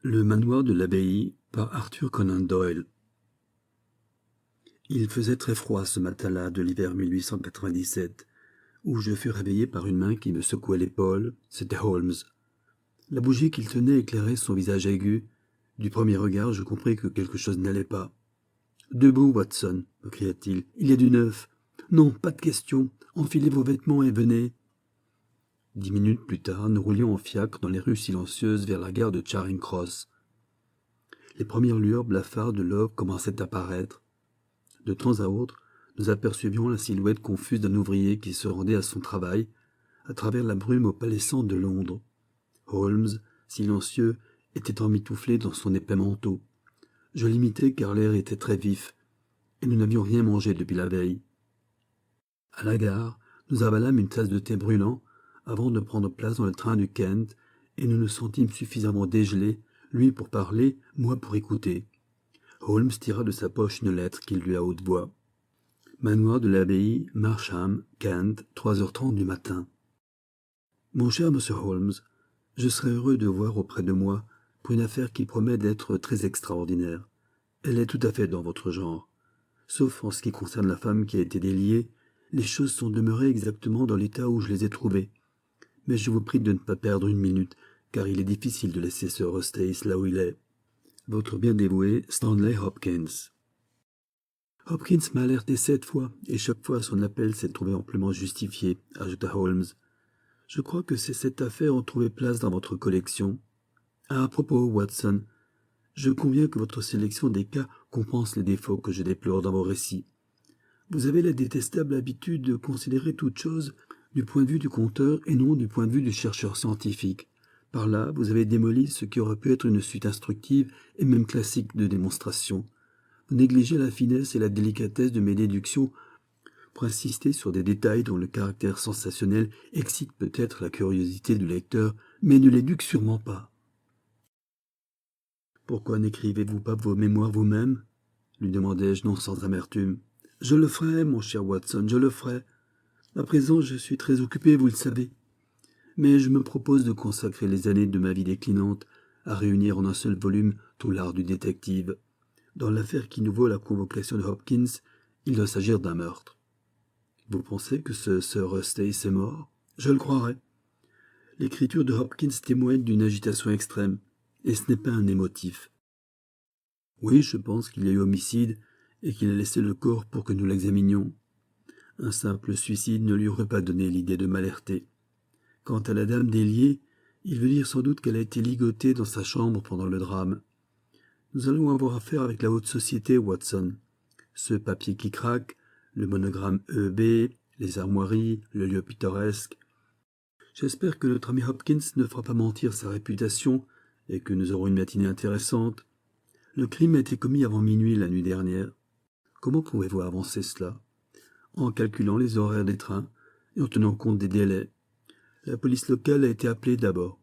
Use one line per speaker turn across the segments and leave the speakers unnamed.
Le manoir de l'abbaye par Arthur Conan Doyle. Il faisait très froid ce matin-là de l'hiver 1897, où je fus réveillé par une main qui me secouait l'épaule. C'était Holmes. La bougie qu'il tenait éclairait son visage aigu. Du premier regard, je compris que quelque chose n'allait pas. « Debout, Watson !» me cria-t-il. « Il y a du neuf. »« Non, pas de question. Enfilez vos vêtements et venez. » 10 minutes plus tard, nous roulions en fiacre dans les rues silencieuses vers la gare de Charing Cross. Les premières lueurs blafardes de l'aube commençaient à paraître. De temps à autre, nous apercevions la silhouette confuse d'un ouvrier qui se rendait à son travail, à travers la brume opalescente de Londres. Holmes, silencieux, était emmitouflé dans son épais manteau. Je l'imitais car l'air était très vif, et nous n'avions rien mangé depuis la veille. À la gare, nous avalâmes une tasse de thé brûlant, avant de prendre place dans le train du Kent, et nous nous sentîmes suffisamment dégelés, lui pour parler, moi pour écouter. Holmes tira de sa poche une lettre qu'il lut à haute voix. Manoir de l'abbaye, Marsham, Kent, 3h30 du matin. Mon cher monsieur Holmes, je serais heureux de voir auprès de moi pour une affaire qui promet d'être très extraordinaire. Elle est tout à fait dans votre genre. Sauf en ce qui concerne la femme qui a été déliée, les choses sont demeurées exactement dans l'état où je les ai trouvées. Mais je vous prie de ne pas perdre une minute, car il est difficile de laisser Sir Eustace là où il est. Votre bien dévoué Stanley Hopkins. Hopkins m'a alerté 7 fois, et chaque fois son appel s'est trouvé amplement justifié, ajouta Holmes. Je crois que c'est cette affaire en trouvait place dans votre collection. À propos, Watson, je conviens que votre sélection des cas compense les défauts que je déplore dans vos récits. Vous avez la détestable habitude de considérer toute chose du point de vue du conteur et non du point de vue du chercheur scientifique. Par là, vous avez démoli ce qui aurait pu être une suite instructive et même classique de démonstration. Vous négligez la finesse et la délicatesse de mes déductions pour insister sur des détails dont le caractère sensationnel excite peut-être la curiosité du lecteur, mais ne l'éduque sûrement pas. « Pourquoi n'écrivez-vous pas vos mémoires vous-même » lui demandai-je non sans amertume. « Je le ferai, mon cher Watson, je le ferai. À présent, je suis très occupé, vous le savez. Mais je me propose de consacrer les années de ma vie déclinante à réunir en un seul volume tout l'art du détective. Dans l'affaire qui nous vaut la convocation de Hopkins, il doit s'agir d'un meurtre. Vous pensez que ce Sir Eustace est mort ? Je le croirais. L'écriture de Hopkins témoigne d'une agitation extrême, et ce n'est pas un émotif. Oui, je pense qu'il y a eu homicide et qu'il a laissé le corps pour que nous l'examinions. Un simple suicide ne lui aurait pas donné l'idée de m'alerter. Quant à la dame déliée, il veut dire sans doute qu'elle a été ligotée dans sa chambre pendant le drame. Nous allons avoir affaire avec la haute société, Watson. Ce papier qui craque, le monogramme EB, les armoiries, le lieu pittoresque. J'espère que notre ami Hopkins ne fera pas mentir sa réputation et que nous aurons une matinée intéressante. Le crime a été commis avant minuit la nuit dernière. Comment pouvez-vous avancer cela ? En calculant les horaires des trains et en tenant compte des délais. La police locale a été appelée d'abord.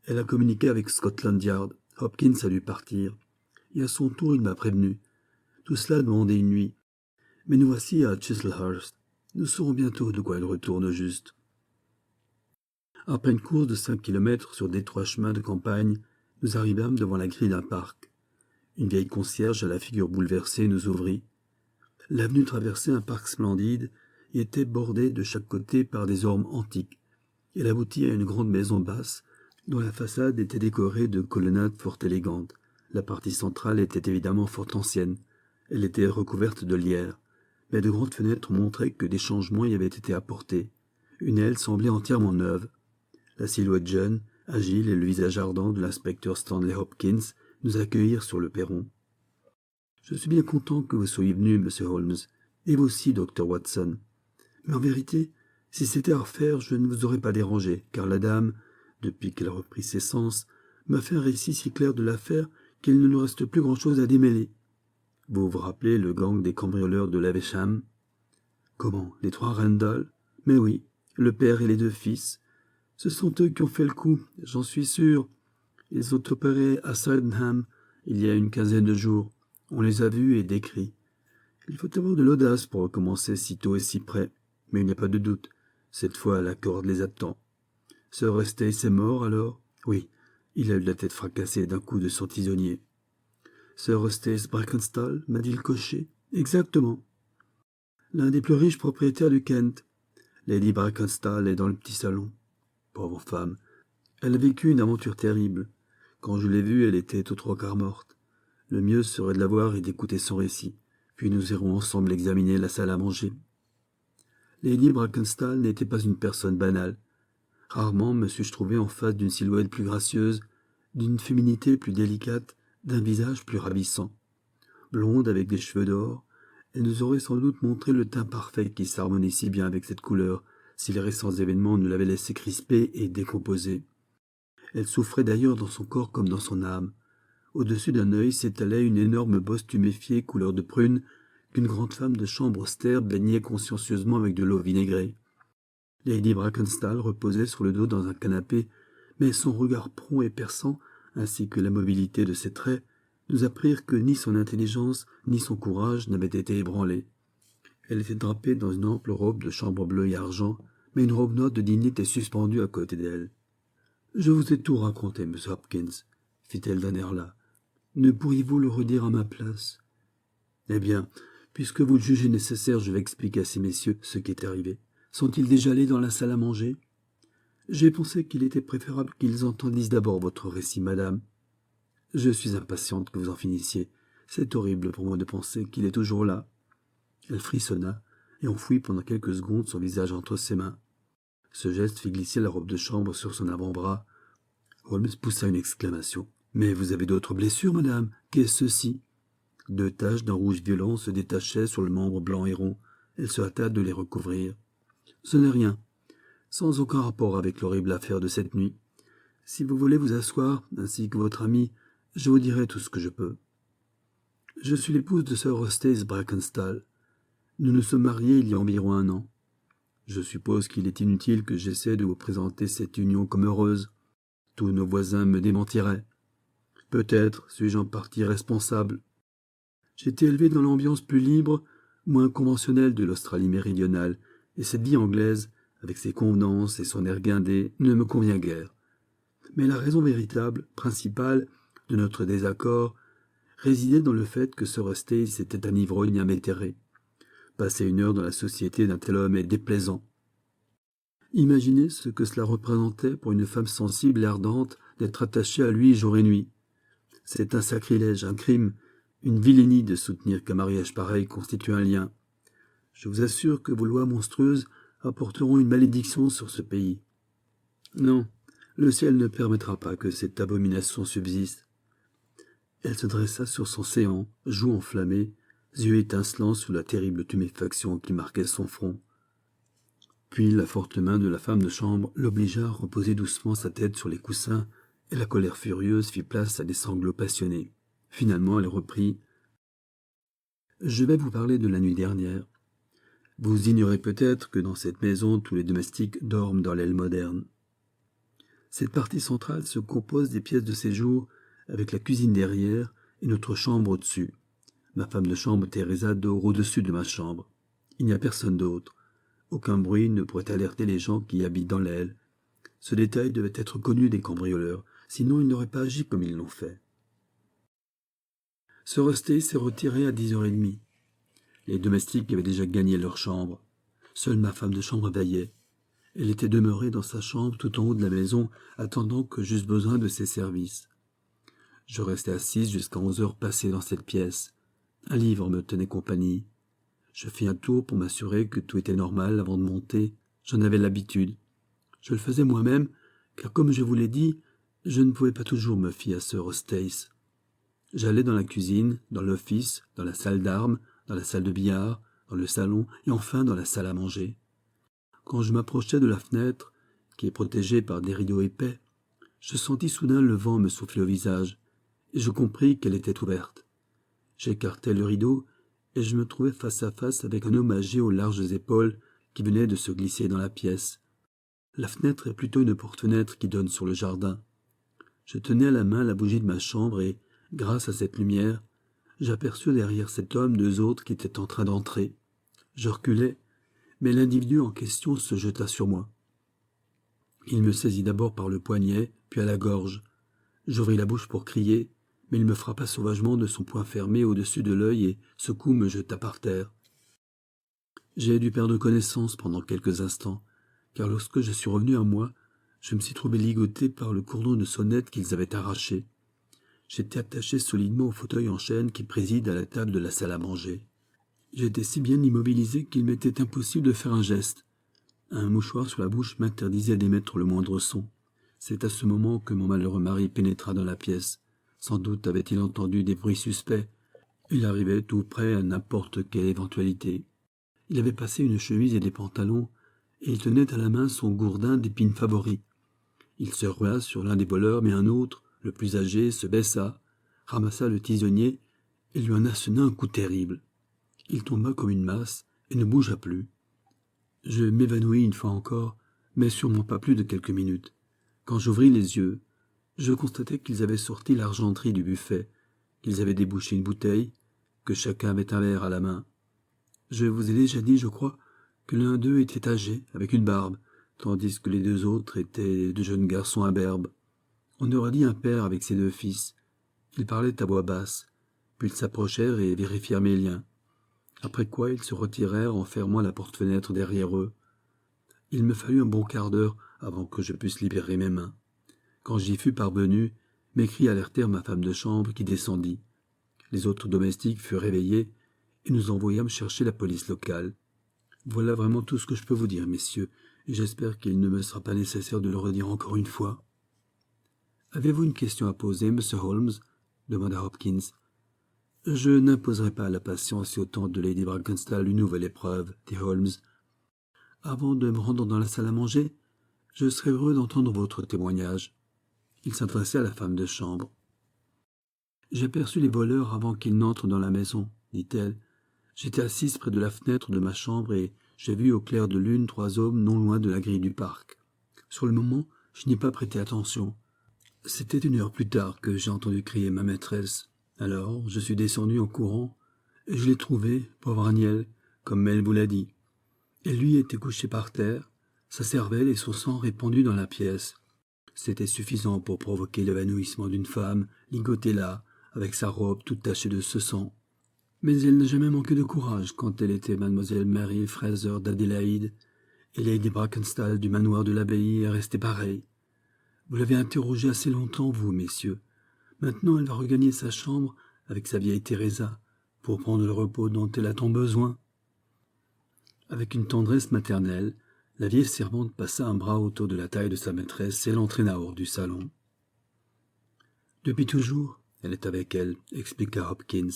Elle a communiqué avec Scotland Yard. Hopkins a dû partir. Et à son tour, il m'a prévenu. Tout cela demandait une nuit. Mais nous voici à Chislehurst. Nous saurons bientôt de quoi il retourne au juste. Après une course de 5 kilomètres sur d'étroits chemins de campagne, nous arrivâmes devant la grille d'un parc. Une vieille concierge à la figure bouleversée nous ouvrit. L'avenue traversait un parc splendide et était bordée de chaque côté par des ormes antiques. Elle aboutit à une grande maison basse, dont la façade était décorée de colonnades fort élégantes. La partie centrale était évidemment fort ancienne. Elle était recouverte de lierre, mais de grandes fenêtres montraient que des changements y avaient été apportés. Une aile semblait entièrement neuve. La silhouette jeune, agile et le visage ardent de l'inspecteur Stanley Hopkins nous accueillirent sur le perron. « Je suis bien content que vous soyez venu, monsieur Holmes, et vous aussi, docteur Watson. Mais en vérité, si c'était à refaire, je ne vous aurais pas dérangé, car la dame, depuis qu'elle a repris ses sens, m'a fait un récit si clair de l'affaire qu'il ne nous reste plus grand-chose à démêler. Vous vous rappelez le gang des cambrioleurs de Lavesham ? Comment, les 3 Randall ? Mais oui, le père et les 2 fils. Ce sont eux qui ont fait le coup, j'en suis sûr. Ils ont opéré à Sydenham il y a une quinzaine de jours. On les a vus et décrits. Il faut avoir de l'audace pour recommencer si tôt et si près. Mais il n'y a pas de doute. Cette fois, la corde les attend. Sir Eustace est mort, alors ? Oui, Il a eu la tête fracassée d'un coup de son tisonnier. « Sir Eustace Brackenstall » m'a dit le cocher. « Exactement. L'un des plus riches propriétaires du Kent. Lady Brackenstall est dans le petit salon. Pauvre femme. Elle a vécu une aventure terrible. Quand je l'ai vue, elle était aux 3/4 morte. Le mieux serait de la voir et d'écouter son récit. Puis nous irons ensemble examiner la salle à manger. » Lady Brackenstall n'était pas une personne banale. Rarement me suis-je trouvé en face d'une silhouette plus gracieuse, d'une féminité plus délicate, d'un visage plus ravissant. Blonde avec des cheveux d'or, elle nous aurait sans doute montré le teint parfait qui s'harmonie si bien avec cette couleur, si les récents événements ne l'avaient laissée crispée et décomposée. Elle souffrait d'ailleurs dans son corps comme dans son âme. Au-dessus d'un œil s'étalait une énorme bosse tuméfiée couleur de prune qu'une grande femme de chambre austère baignait consciencieusement avec de l'eau vinaigrée. Lady Brackenstall reposait sur le dos dans un canapé, mais son regard prompt et perçant, ainsi que la mobilité de ses traits, nous apprirent que ni son intelligence ni son courage n'avaient été ébranlés. Elle était drapée dans une ample robe de chambre bleue et argent, mais une robe noire de dîner était suspendue à côté d'elle. « Je vous ai tout raconté, Miss Hopkins, » fit-elle d'un air las. « Ne pourriez-vous le redire à ma place ?»« Eh bien, puisque vous le jugez nécessaire, je vais expliquer à ces messieurs ce qui est arrivé. Sont-ils déjà allés dans la salle à manger ? J'ai pensé qu'il était préférable qu'ils entendissent d'abord votre récit, madame. Je suis impatiente que vous en finissiez. C'est horrible pour moi de penser qu'il est toujours là. » Elle frissonna et enfouit pendant quelques secondes son visage entre ses mains. Ce geste fit glisser la robe de chambre sur son avant-bras. Holmes poussa une exclamation. « Mais vous avez d'autres blessures, madame ? Qu'est-ce ceci ?» 2 taches d'un rouge violent se détachaient sur le membre blanc et rond. Elle se hâta de les recouvrir. « Ce n'est rien, sans aucun rapport avec l'horrible affaire de cette nuit. Si vous voulez vous asseoir, ainsi que votre ami, je vous dirai tout ce que je peux. Je suis l'épouse de Sir Eustace Brackenstall. Nous nous sommes mariés il y a environ 1 an. Je suppose qu'il est inutile que j'essaie de vous présenter cette union comme heureuse. Tous nos voisins me démentiraient. Peut-être suis-je en partie responsable. J'ai été élevé dans l'ambiance plus libre, moins conventionnelle de l'Australie méridionale, et cette vie anglaise, avec ses convenances et son air guindé, ne me convient guère. Mais la raison véritable, principale, de notre désaccord, résidait dans le fait que Sir Eustace était un ivrogne invétéré. Passer 1 heure dans la société d'un tel homme est déplaisant. Imaginez ce que cela représentait pour une femme sensible et ardente d'être attachée à lui jour et nuit. C'est un sacrilège, un crime, une vilainie de soutenir qu'un mariage pareil constitue un lien. Je vous assure que vos lois monstrueuses apporteront une malédiction sur ce pays. Non, le ciel ne permettra pas que cette abomination subsiste. » Elle se dressa sur son séant, joue enflammée, yeux étincelants sous la terrible tuméfaction qui marquait son front. Puis la forte main de la femme de chambre l'obligea à reposer doucement sa tête sur les coussins, et la colère furieuse fit place à des sanglots passionnés. Finalement, elle reprit. « Je vais vous parler de la nuit dernière. Vous ignorez peut-être que dans cette maison, tous les domestiques dorment dans l'aile moderne. Cette partie centrale se compose des pièces de séjour, avec la cuisine derrière et notre chambre au-dessus. Ma femme de chambre, Teresa, dort au-dessus de ma chambre. Il n'y a personne d'autre. Aucun bruit ne pourrait alerter les gens qui habitent dans l'aile. Ce détail devait être connu des cambrioleurs, sinon ils n'auraient pas agi comme ils l'ont fait. Sir Eustace s'est retiré à 10h30. Les domestiques avaient déjà gagné leur chambre. Seule ma femme de chambre veillait. Elle était demeurée dans sa chambre tout en haut de la maison, attendant que j'eusse besoin de ses services. Je restai assise jusqu'à 11h passées dans cette pièce. Un livre me tenait compagnie. Je fis un tour pour m'assurer que tout était normal avant de monter. J'en avais l'habitude. Je le faisais moi-même, car comme je vous l'ai dit, je ne pouvais pas toujours me fier à Sir Eustace. J'allais dans la cuisine, dans l'office, dans la salle d'armes, dans la salle de billard, dans le salon et enfin dans la salle à manger. Quand je m'approchais de la fenêtre, qui est protégée par des rideaux épais, je sentis soudain le vent me souffler au visage, et je compris qu'elle était ouverte. J'écartai le rideau, et je me trouvai face à face avec un homme âgé aux larges épaules qui venait de se glisser dans la pièce. La fenêtre est plutôt une porte-fenêtre qui donne sur le jardin. Je tenais à la main la bougie de ma chambre et, grâce à cette lumière, j'aperçus derrière cet homme 2 autres qui étaient en train d'entrer. Je reculai, mais l'individu en question se jeta sur moi. Il me saisit d'abord par le poignet, puis à la gorge. J'ouvris la bouche pour crier, mais il me frappa sauvagement de son poing fermé au-dessus de l'œil et, ce coup, me jeta par terre. J'ai dû perdre connaissance pendant quelques instants, car lorsque je suis revenu à moi, je me suis trouvé ligoté par le cordon de sonnette qu'ils avaient arraché. J'étais attaché solidement au fauteuil en chêne qui préside à la table de la salle à manger. J'étais si bien immobilisé qu'il m'était impossible de faire un geste. Un mouchoir sur la bouche m'interdisait d'émettre le moindre son. C'est à ce moment que mon malheureux mari pénétra dans la pièce. Sans doute avait-il entendu des bruits suspects. Il arrivait tout près à n'importe quelle éventualité. Il avait passé une chemise et des pantalons, et il tenait à la main son gourdin d'épines favori. Il se rua sur l'un des voleurs, mais un autre, le plus âgé, se baissa, ramassa le tisonnier et lui en assena un coup terrible. Il tomba comme une masse et ne bougea plus. Je m'évanouis une fois encore, mais sûrement pas plus de quelques minutes. Quand j'ouvris les yeux, je constatai qu'ils avaient sorti l'argenterie du buffet, qu'ils avaient débouché une bouteille, que chacun avait un verre à la main. Je vous ai déjà dit, je crois, que l'un d'eux était âgé, avec une barbe, tandis que les deux autres étaient de jeunes garçons imberbes. On aurait dit un père avec ses deux fils. Ils parlaient à voix basse, puis ils s'approchèrent et vérifièrent mes liens. Après quoi ils se retirèrent en fermant la porte-fenêtre derrière eux. Il me fallut un bon quart d'heure avant que je pusse libérer mes mains. Quand j'y fus parvenu, mes cris alertèrent ma femme de chambre qui descendit. Les autres domestiques furent réveillés et nous envoyâmes chercher la police locale. Voilà vraiment tout ce que je peux vous dire, messieurs, et j'espère qu'il ne me sera pas nécessaire de le redire encore une fois. « Avez-vous une question à poser, Monsieur Holmes » demanda Hopkins. « Je n'imposerai pas à la patience et au temps de Lady Brackenstall une nouvelle épreuve, dit Holmes. Avant de me rendre dans la salle à manger, je serais heureux d'entendre votre témoignage. » Il s'adressait à la femme de chambre. « J'ai aperçu les voleurs avant qu'ils n'entrent dans la maison, dit-elle. J'étais assise près de la fenêtre de ma chambre et j'ai vu au clair de lune 3 hommes non loin de la grille du parc. Sur le moment, je n'y ai pas prêté attention. C'était 1 heure plus tard que j'ai entendu crier ma maîtresse. Alors, je suis descendu en courant et je l'ai trouvé, pauvre Agnelle, comme elle vous l'a dit. Elle lui était couchée par terre, sa cervelle et son sang répandus dans la pièce. C'était suffisant pour provoquer l'évanouissement d'une femme, ligotée là, avec sa robe toute tachée de ce sang. Mais elle n'a jamais manqué de courage quand elle était mademoiselle Mary Fraser d'Adélaïde, et Lady Brackenstall du manoir de l'abbaye est restée pareille. Vous l'avez interrogée assez longtemps, vous, messieurs. Maintenant, elle va regagner sa chambre avec sa vieille Teresa, pour prendre le repos dont elle a tant besoin. » Avec une tendresse maternelle, la vieille servante passa un bras autour de la taille de sa maîtresse et l'entraîna hors du salon. « Depuis toujours, elle est avec elle, » expliqua Hopkins.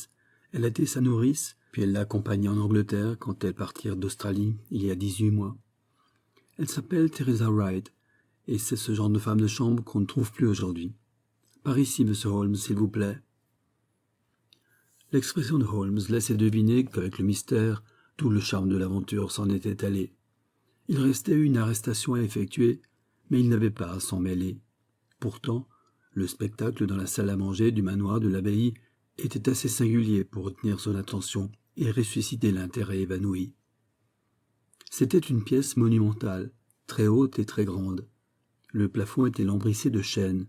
« Elle a été sa nourrice, puis elle l'a accompagnée en Angleterre quand elles partirent d'Australie, il y a 18 mois. Elle s'appelle Teresa Wright, et c'est ce genre de femme de chambre qu'on ne trouve plus aujourd'hui. Par ici, Monsieur Holmes, s'il vous plaît. » L'expression de Holmes laissait deviner qu'avec le mystère, tout le charme de l'aventure s'en était allé. Il restait une arrestation à effectuer, mais il n'avait pas à s'en mêler. Pourtant, le spectacle dans la salle à manger du manoir de l'abbaye était assez singulier pour retenir son attention et ressusciter l'intérêt évanoui. C'était une pièce monumentale, très haute et très grande. Le plafond était lambrissé de chêne.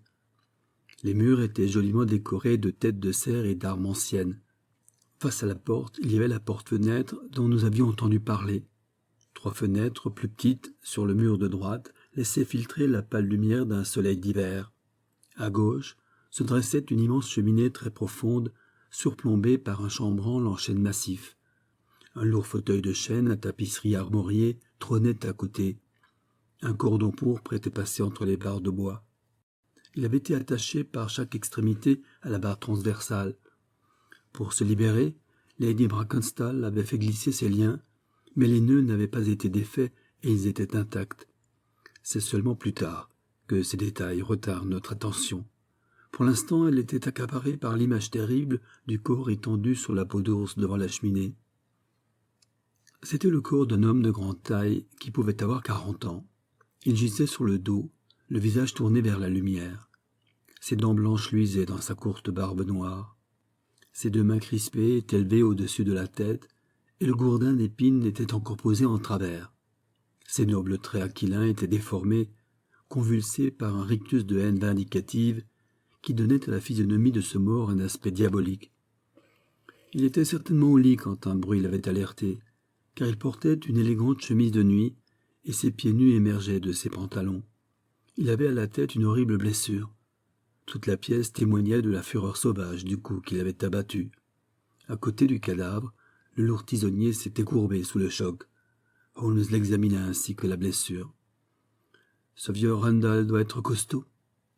Les murs étaient joliment décorés de têtes de cerf et d'armes anciennes. Face à la porte, il y avait la porte-fenêtre dont nous avions entendu parler. 3 fenêtres plus petites, sur le mur de droite, laissaient filtrer la pâle lumière d'un soleil d'hiver. À gauche, se dressait une immense cheminée très profonde, surplombée par un chambranle en chêne massif. Un lourd fauteuil de chêne à tapisserie armoriée trônait à côté. Un cordon pourpre était passé entre les barres de bois. Il avait été attaché par chaque extrémité à la barre transversale. Pour se libérer, Lady Brackenstall avait fait glisser ses liens, mais les nœuds n'avaient pas été défaits et ils étaient intacts. C'est seulement plus tard que ces détails retinrent notre attention. Pour l'instant, elle était accaparée par l'image terrible du corps étendu sur la peau d'ours devant la cheminée. C'était le corps d'un homme de grande taille qui pouvait avoir 40 ans. Il gisait sur le dos, le visage tourné vers la lumière. Ses dents blanches luisaient dans sa courte barbe noire. Ses 2 mains crispées étaient élevées au-dessus de la tête, et le gourdin d'épines était encore posé en travers. Ses nobles traits aquilins étaient déformés, convulsés par un rictus de haine vindicative qui donnait à la physionomie de ce mort un aspect diabolique. Il était certainement au lit quand un bruit l'avait alerté, car il portait une élégante chemise de nuit, et ses pieds nus émergeaient de ses pantalons. Il avait à la tête une horrible blessure. Toute la pièce témoignait de la fureur sauvage du coup qu'il avait abattu. À côté du cadavre, le lourd tisonnier s'était courbé sous le choc. Holmes l'examina ainsi que la blessure. « Ce vieux Randall doit être costaud,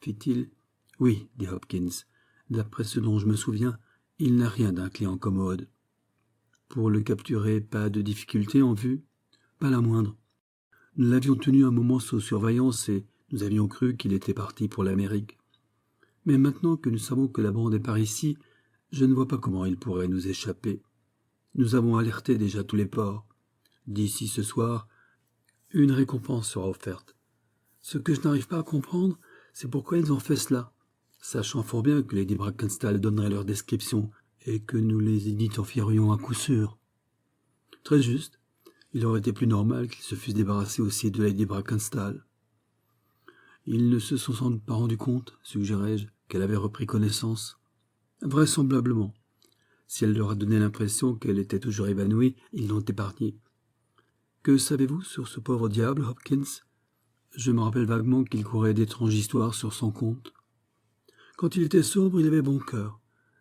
fit-il. « Oui, dit Hopkins. D'après ce dont je me souviens, il n'a rien d'un client commode. Pour le capturer, pas de difficulté en vue? Pas la moindre. Nous l'avions tenu un moment sous surveillance et nous avions cru qu'il était parti pour l'Amérique. Mais maintenant que nous savons que la bande est par ici, je ne vois pas comment il pourrait nous échapper. Nous avons alerté déjà tous les ports. D'ici ce soir, une récompense sera offerte. Ce que je n'arrive pas à comprendre, c'est pourquoi ils ont fait cela, sachant fort bien que Lady Brackenstall donnerait leur description et que nous les identifierions à coup sûr. Très juste. Il aurait été plus normal qu'ils se fussent débarrassés aussi de Lady Brackenstall. Ils ne se sont sans doute pas rendus compte, suggérai-je, qu'elle avait repris connaissance. Vraisemblablement. Si elle leur a donné l'impression qu'elle était toujours évanouie, ils l'ont épargnée. Que savez-vous sur ce pauvre diable, Hopkins? Je me rappelle vaguement qu'il courait d'étranges histoires sur son compte. Quand il était sobre, il avait bon cœur.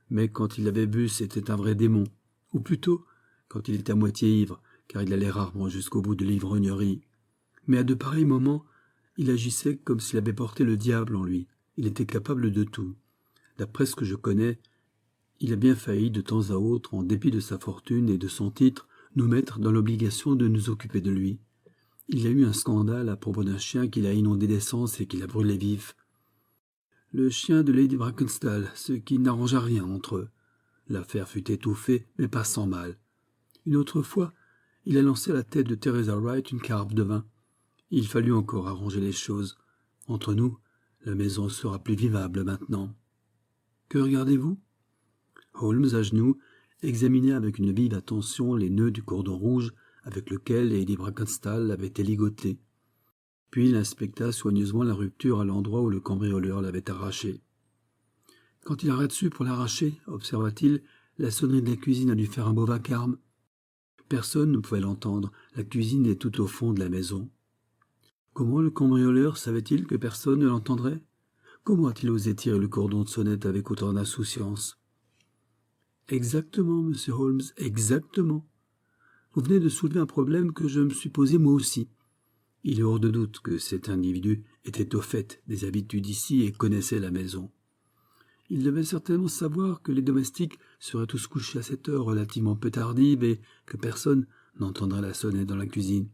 Mais quand il avait bu, c'était un vrai démon. Ou plutôt, quand il était à moitié ivre, car il allait rarement jusqu'au bout de l'ivrognerie. Mais à de pareils moments, il agissait comme s'il avait porté le diable en lui. Il était capable de tout. D'après ce que je connais, il a bien failli de temps à autre, en dépit de sa fortune et de son titre, nous mettre dans l'obligation de nous occuper de lui. Il y a eu un scandale à propos d'un chien qu'il a inondé d'essence et qu'il a brûlé vif. Le chien de Lady Brackenstall, ce qui n'arrangea rien entre eux. L'affaire fut étouffée, mais pas sans mal. Une autre fois, il a lancé à la tête de Teresa Wright une carafe de vin. Il fallut encore arranger les choses. Entre nous, la maison sera plus vivable maintenant. Que regardez-vous? Holmes, à genoux, examinait avec une vive attention les nœuds du cordon rouge avec lequel Lady Brackenstall avait été ligotée. Puis il inspecta soigneusement la rupture à l'endroit où le cambrioleur l'avait arrachée. Quand il arrête dessus pour l'arracher, observa-t-il, la sonnerie de la cuisine a dû faire un beau vacarme. Personne ne pouvait l'entendre, la cuisine est tout au fond de la maison. Comment le cambrioleur savait-il que personne ne l'entendrait? Comment a-t-il osé tirer le cordon de sonnette avec autant d'insouciance? Exactement, monsieur Holmes, exactement. Vous venez de soulever un problème que je me suis posé moi aussi. Il est hors de doute que cet individu était au fait des habitudes ici et connaissait la maison. Il devait certainement savoir que les domestiques seraient tous couchés à cette heure relativement peu tardive et que personne n'entendrait la sonnette dans la cuisine.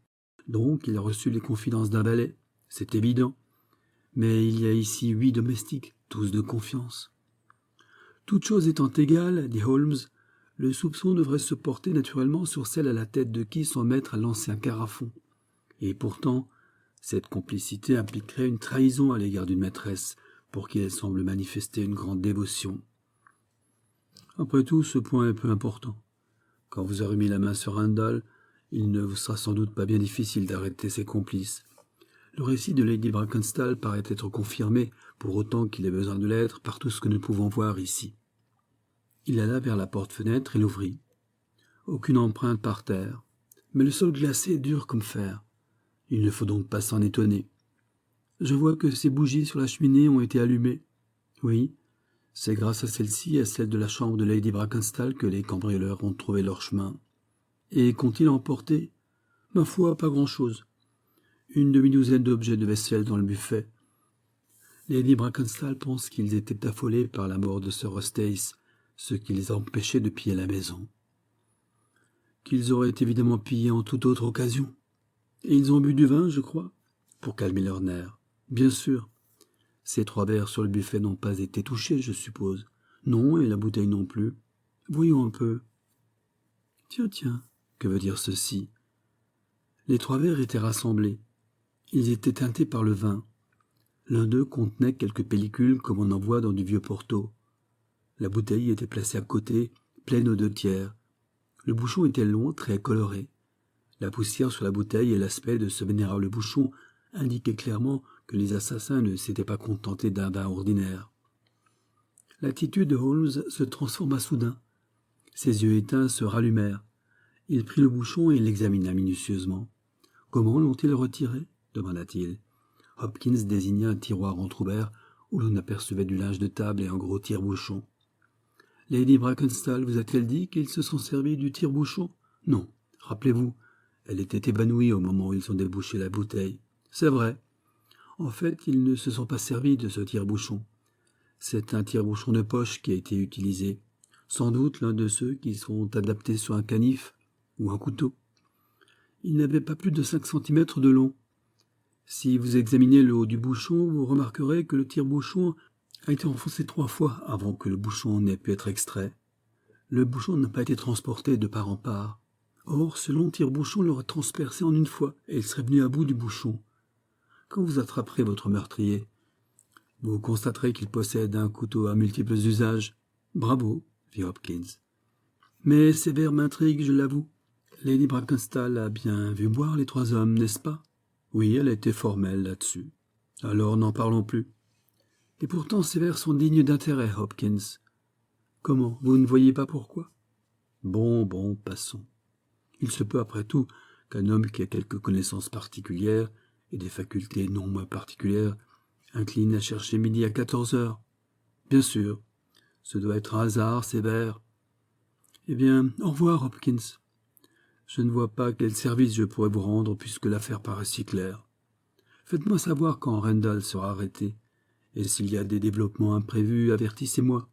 Donc il a reçu les confidences d'un valet, c'est évident. Mais il y a ici 8 domestiques, tous de confiance. Toute chose étant égale, dit Holmes, le soupçon devrait se porter naturellement sur celle à la tête de qui son maître a lancé un carafon. Et pourtant, cette complicité impliquerait une trahison à l'égard d'une maîtresse, pour qui elle semble manifester une grande dévotion. Après tout, ce point est peu important. Quand vous aurez mis la main sur Randall, il ne vous sera sans doute pas bien difficile d'arrêter ses complices. Le récit de Lady Brackenstall paraît être confirmé, pour autant qu'il ait besoin de l'être, par tout ce que nous pouvons voir ici. Il alla vers la porte-fenêtre et l'ouvrit. Aucune empreinte par terre, mais le sol glacé est dur comme fer. Il ne faut donc pas s'en étonner. Je vois que ces bougies sur la cheminée ont été allumées. Oui, c'est grâce à celle-ci et à celle de la chambre de Lady Brackenstall que les cambrioleurs ont trouvé leur chemin. Et qu'ont-ils emporté? Ma foi, pas grand-chose. Une demi-douzaine d'objets de vaisselle dans le buffet. Lady Brackenstall pense qu'ils étaient affolés par la mort de Sir Eustace, ce qui les a empêchés de piller la maison. Qu'ils auraient évidemment pillé en toute autre occasion. Et ils ont bu du vin, je crois, pour calmer leurs nerfs. Bien sûr. Ces 3 verres sur le buffet n'ont pas été touchés, je suppose. Non, et la bouteille non plus. Voyons un peu. Tiens, que veut dire ceci? Les 3 verres étaient rassemblés. Ils étaient teintés par le vin. L'un d'eux contenait quelques pellicules comme on en voit dans du vieux Porto. La bouteille était placée à côté, pleine aux 2 tiers. Le bouchon était long, très coloré. La poussière sur la bouteille et l'aspect de ce vénérable bouchon indiquaient clairement que les assassins ne s'étaient pas contentés d'un vin ordinaire. L'attitude de Holmes se transforma soudain. Ses yeux éteints se rallumèrent. Il prit le bouchon et l'examina minutieusement. « Comment l'ont-ils retiré ?» demanda-t-il. Hopkins désigna un tiroir entrouvert où l'on apercevait du linge de table et un gros tire-bouchon. « Lady Brackenstall vous a-t-elle dit qu'ils se sont servis du tire-bouchon ?»« Non. Rappelez-vous, elle était évanouie au moment où ils ont débouché la bouteille. »« C'est vrai. En fait, ils ne se sont pas servis de ce tire-bouchon. C'est un tire-bouchon de poche qui a été utilisé. Sans doute l'un de ceux qui sont adaptés sur un canif ou un couteau. Il n'avait pas plus de 5 centimètres de long. Si vous examinez le haut du bouchon, vous remarquerez que le tire-bouchon a été enfoncé 3 fois avant que le bouchon n'ait pu être extrait. Le bouchon n'a pas été transporté de part en part. Or, ce long tire-bouchon l'aurait transpercé en une fois, et il serait venu à bout du bouchon. Quand vous attraperez votre meurtrier, vous constaterez qu'il possède un couteau à multiples usages. Bravo, fit Hopkins. Mais ces vers m'intriguent, je l'avoue. Lady Brackenstall a bien vu boire les 3 hommes, n'est-ce pas? Oui, elle a été formelle là-dessus. Alors n'en parlons plus. Et pourtant ces vers sont dignes d'intérêt, Hopkins. Comment, vous ne voyez pas pourquoi? Bon, passons. Il se peut après tout qu'un homme qui a quelques connaissances particulières et des facultés non moins particulières incline à chercher midi à 14 heures. Bien sûr, ce doit être un hasard, ces vers. Eh bien, au revoir, Hopkins. Je ne vois pas quel service je pourrais vous rendre puisque l'affaire paraît si claire. Faites-moi savoir quand Randall sera arrêté, et s'il y a des développements imprévus, avertissez-moi.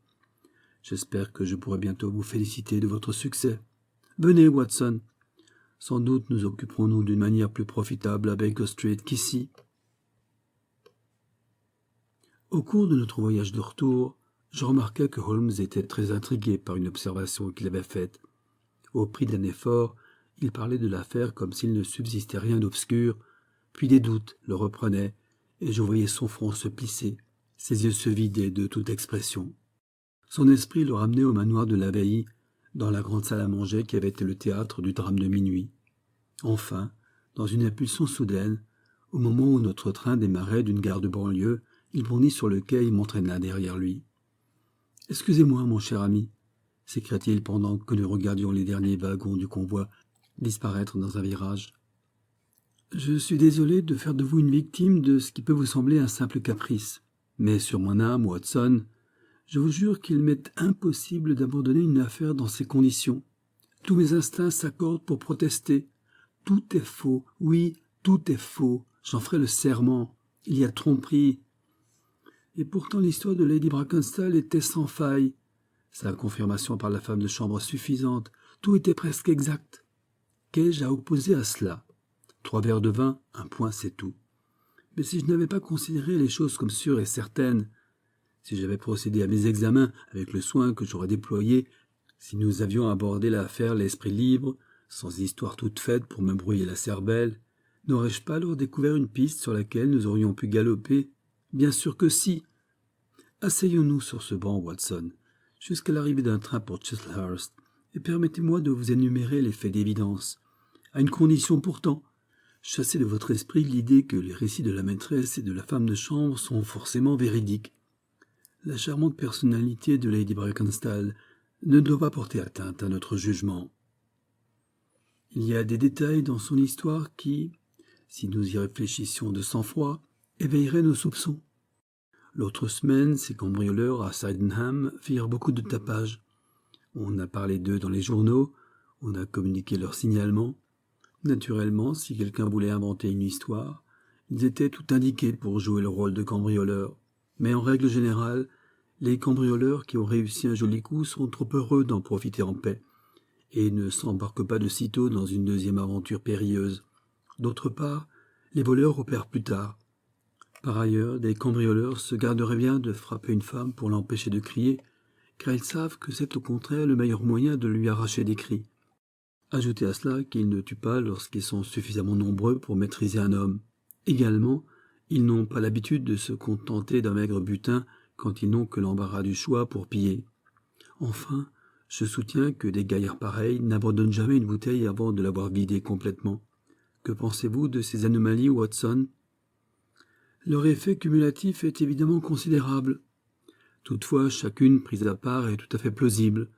J'espère que je pourrai bientôt vous féliciter de votre succès. Venez, Watson. Sans doute nous occuperons-nous d'une manière plus profitable à Baker Street qu'ici. Au cours de notre voyage de retour, je remarquai que Holmes était très intrigué par une observation qu'il avait faite. Au prix d'un effort, il parlait de l'affaire comme s'il ne subsistait rien d'obscur, puis des doutes le reprenaient, et je voyais son front se plisser, ses yeux se vider de toute expression. Son esprit le ramenait au manoir de l'abbaye, dans la grande salle à manger qui avait été le théâtre du drame de minuit. Enfin, dans une impulsion soudaine, au moment où notre train démarrait d'une gare de banlieue, il bondit sur le quai et m'entraîna derrière lui. « Excusez-moi, mon cher ami, » s'écria-t-il pendant que nous regardions les derniers wagons du convoi disparaître dans un virage. « Je suis désolé de faire de vous une victime de ce qui peut vous sembler un simple caprice. Mais sur mon âme, Watson, je vous jure qu'il m'est impossible d'abandonner une affaire dans ces conditions. Tous mes instincts s'accordent pour protester. Tout est faux, oui, tout est faux. J'en ferai le serment. Il y a tromperie. Et pourtant l'histoire de Lady Brackenstall était sans faille. Sa confirmation par la femme de chambre suffisante. Tout était presque exact. Qu'ai-je à opposer à cela? 3 verres de vin, 1 point, c'est tout. Mais si je n'avais pas considéré les choses comme sûres et certaines, si j'avais procédé à mes examens avec le soin que j'aurais déployé, si nous avions abordé l'affaire l'esprit libre, sans histoire toute faite pour me brouiller la cervelle, n'aurais-je pas alors découvert une piste sur laquelle nous aurions pu galoper? Bien sûr que si. Asseyons-nous sur ce banc, Watson, jusqu'à l'arrivée d'un train pour Chislehurst, et permettez-moi de vous énumérer les faits d'évidence, à une condition pourtant. Chassez de votre esprit l'idée que les récits de la maîtresse et de la femme de chambre sont forcément véridiques. La charmante personnalité de Lady Brackenstall ne doit pas porter atteinte à notre jugement. Il y a des détails dans son histoire qui, si nous y réfléchissions de sang-froid, éveilleraient nos soupçons. L'autre semaine, ces cambrioleurs à Sydenham firent beaucoup de tapage. On a parlé d'eux dans les journaux, on a communiqué leurs signalements. Naturellement, si quelqu'un voulait inventer une histoire, ils étaient tout indiqués pour jouer le rôle de cambrioleurs. Mais en règle générale, les cambrioleurs qui ont réussi un joli coup sont trop heureux d'en profiter en paix, et ne s'embarquent pas de sitôt dans une deuxième aventure périlleuse. D'autre part, les voleurs opèrent plus tard. Par ailleurs, des cambrioleurs se garderaient bien de frapper une femme pour l'empêcher de crier, car ils savent que c'est au contraire le meilleur moyen de lui arracher des cris. Ajoutez à cela qu'ils ne tuent pas lorsqu'ils sont suffisamment nombreux pour maîtriser un homme. Également, ils n'ont pas l'habitude de se contenter d'un maigre butin quand ils n'ont que l'embarras du choix pour piller. Enfin, je soutiens que des gaillards pareils n'abandonnent jamais une bouteille avant de l'avoir vidée complètement. Que pensez-vous de ces anomalies, Watson? Leur effet cumulatif est évidemment considérable. Toutefois, chacune prise à part est tout à fait plausible.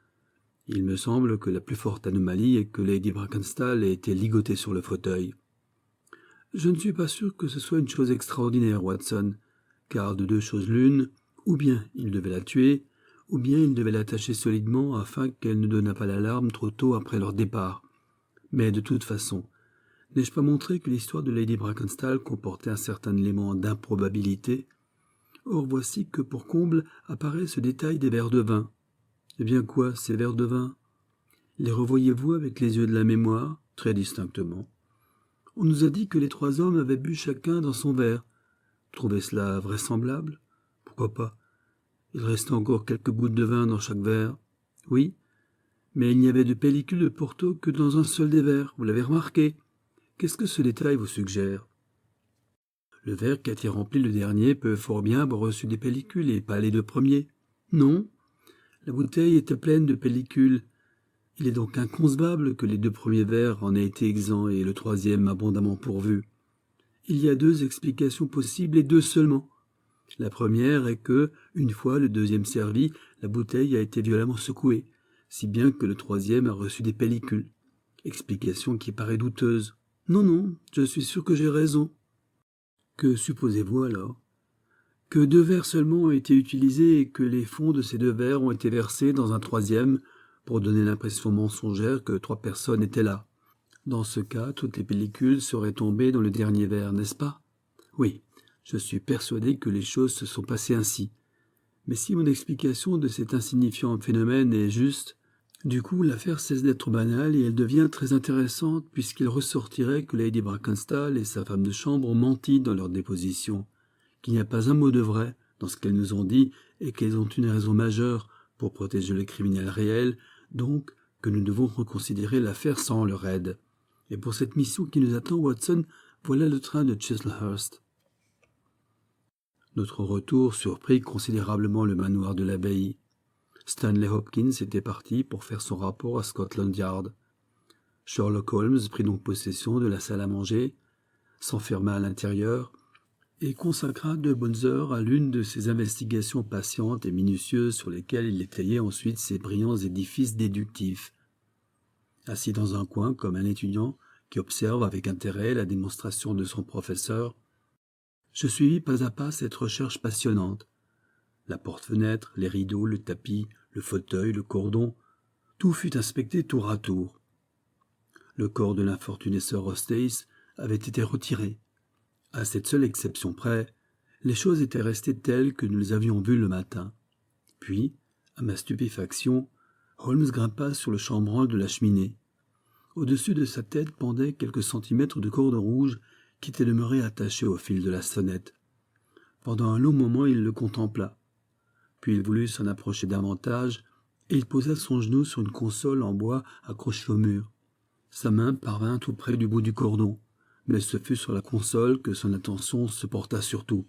Il me semble que la plus forte anomalie est que Lady Brackenstall ait été ligotée sur le fauteuil. Je ne suis pas sûr que ce soit une chose extraordinaire, Watson, car de deux choses l'une, ou bien il devait la tuer, ou bien il devait l'attacher solidement afin qu'elle ne donnât pas l'alarme trop tôt après leur départ. Mais de toute façon, n'ai-je pas montré que l'histoire de Lady Brackenstall comportait un certain élément d'improbabilité? Or voici que pour comble apparaît ce détail des verres de vin. Eh bien quoi, ces verres de vin? Les revoyez-vous avec les yeux de la mémoire, très distinctement? On nous a dit que les trois hommes avaient bu chacun dans son verre. Trouvez cela vraisemblable? Pourquoi pas? Il restait encore quelques gouttes de vin dans chaque verre. Oui, mais il n'y avait de pellicule de Porto que dans un seul des verres, vous l'avez remarqué. Qu'est-ce que ce détail vous suggère? Le verre qui a été rempli le dernier peut fort bien avoir reçu des pellicules et pas les deux premiers. Non, la bouteille était pleine de pellicules. Il est donc inconcevable que les deux premiers verres en aient été exempts et le troisième abondamment pourvu. Il y a deux explications possibles et deux seulement. La première est que, une fois le deuxième servi, la bouteille a été violemment secouée, si bien que le troisième a reçu des pellicules. Explication qui paraît douteuse. Non, non, je suis sûr que j'ai raison. Que supposez-vous alors? Que deux verres seulement ont été utilisés et que les fonds de ces deux verres ont été versés dans un troisième pour donner l'impression mensongère que trois personnes étaient là. Dans ce cas, toutes les pellicules seraient tombées dans le dernier verre, n'est-ce pas? Oui, je suis persuadé que les choses se sont passées ainsi. Mais si mon explication de cet insignifiant phénomène est juste, du coup l'affaire cesse d'être banale et elle devient très intéressante puisqu'il ressortirait que Lady Brackenstall et sa femme de chambre ont menti dans leur déposition, qu'il n'y a pas un mot de vrai dans ce qu'elles nous ont dit et qu'elles ont une raison majeure pour protéger le criminel réel, donc que nous devons reconsidérer l'affaire sans leur aide. Et pour cette mission qui nous attend, Watson, voilà le train de Chislehurst. Notre retour surprit considérablement le manoir de l'abbaye. Stanley Hopkins était parti pour faire son rapport à Scotland Yard. Sherlock Holmes prit donc possession de la salle à manger, s'enferma à l'intérieur et consacra de bonnes heures à l'une de ces investigations patientes et minutieuses sur lesquelles il étayait ensuite ses brillants édifices déductifs. Assis dans un coin comme un étudiant qui observe avec intérêt la démonstration de son professeur, je suivis pas à pas cette recherche passionnante. La porte-fenêtre, les rideaux, le tapis, le fauteuil, le cordon, tout fut inspecté tour à tour. Le corps de l'infortuné Sir Eustace avait été retiré. À cette seule exception près, les choses étaient restées telles que nous les avions vues le matin. Puis, à ma stupéfaction, Holmes grimpa sur le chambranle de la cheminée. Au-dessus de sa tête pendaient quelques centimètres de corde rouge qui était demeurée attachée au fil de la sonnette. Pendant un long moment, il le contempla. Puis il voulut s'en approcher davantage, et il posa son genou sur une console en bois accrochée au mur. Sa main parvint tout près du bout du cordon, mais ce fut sur la console que son attention se porta surtout.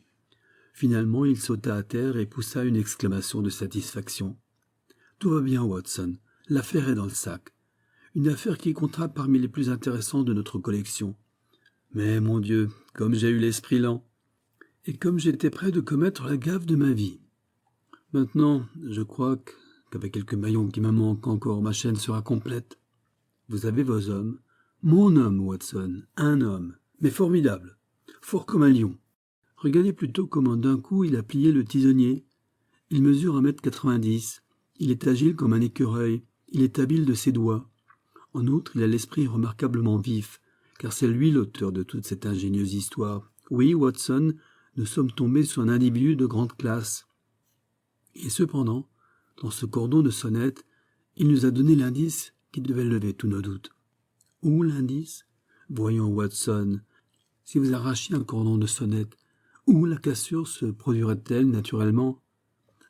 Finalement, il sauta à terre et poussa une exclamation de satisfaction. « Tout va bien, Watson. L'affaire est dans le sac. Une affaire qui comptera parmi les plus intéressantes de notre collection. Mais, mon Dieu, comme j'ai eu l'esprit lent, et comme j'étais près de commettre la gaffe de ma vie. Maintenant, je crois qu'avec quelques maillons qui me manquent encore, ma chaîne sera complète. Vous avez vos hommes. Mon homme, Watson, un homme, mais formidable, fort comme un lion. Regardez plutôt comment d'un coup il a plié le tisonnier. Il mesure 1,90 m, il est agile comme un écureuil, il est habile de ses doigts. En outre, il a l'esprit remarquablement vif, car c'est lui l'auteur de toute cette ingénieuse histoire. Oui, Watson, nous sommes tombés sur un individu de grande classe. Et cependant, dans ce cordon de sonnette, il nous a donné l'indice qui devait lever tous nos doutes. Où l'indice? Voyons, Watson, si vous arrachiez un cordon de sonnette, où la cassure se produirait-elle naturellement?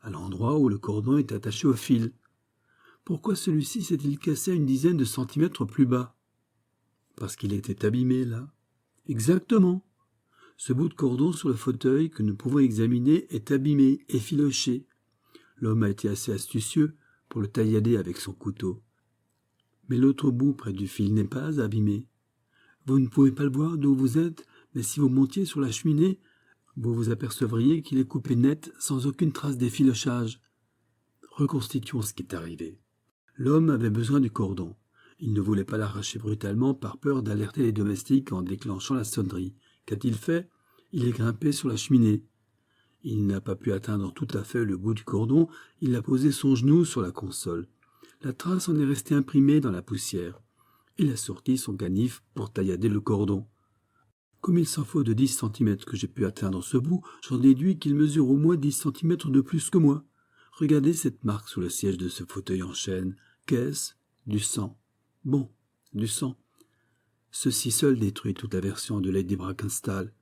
À l'endroit où le cordon est attaché au fil. Pourquoi celui-ci s'est-il cassé à une dizaine de centimètres plus bas? Parce qu'il était abîmé, là. Exactement. Ce bout de cordon sur le fauteuil que nous pouvons examiner est abîmé, effiloché. L'homme a été assez astucieux pour le taillader avec son couteau. Mais l'autre bout près du fil n'est pas abîmé. Vous ne pouvez pas le voir d'où vous êtes, mais si vous montiez sur la cheminée, vous vous apercevriez qu'il est coupé net, sans aucune trace d'effilochage. Reconstituons ce qui est arrivé. L'homme avait besoin du cordon. Il ne voulait pas l'arracher brutalement par peur d'alerter les domestiques en déclenchant la sonnerie. Qu'a-t-il fait? Il est grimpé sur la cheminée. Il n'a pas pu atteindre tout à fait le bout du cordon, il a posé son genou sur la console. La trace en est restée imprimée dans la poussière. Il a sorti son canif pour taillader le cordon. Comme il s'en faut de 10 centimètres que j'ai pu atteindre ce bout, j'en déduis qu'il mesure au moins 10 centimètres de plus que moi. Regardez cette marque sur le siège de ce fauteuil en chêne. Qu'est-ce? Du sang. Bon, du sang. Ceci seul détruit toute la version de Lady Brackenstall.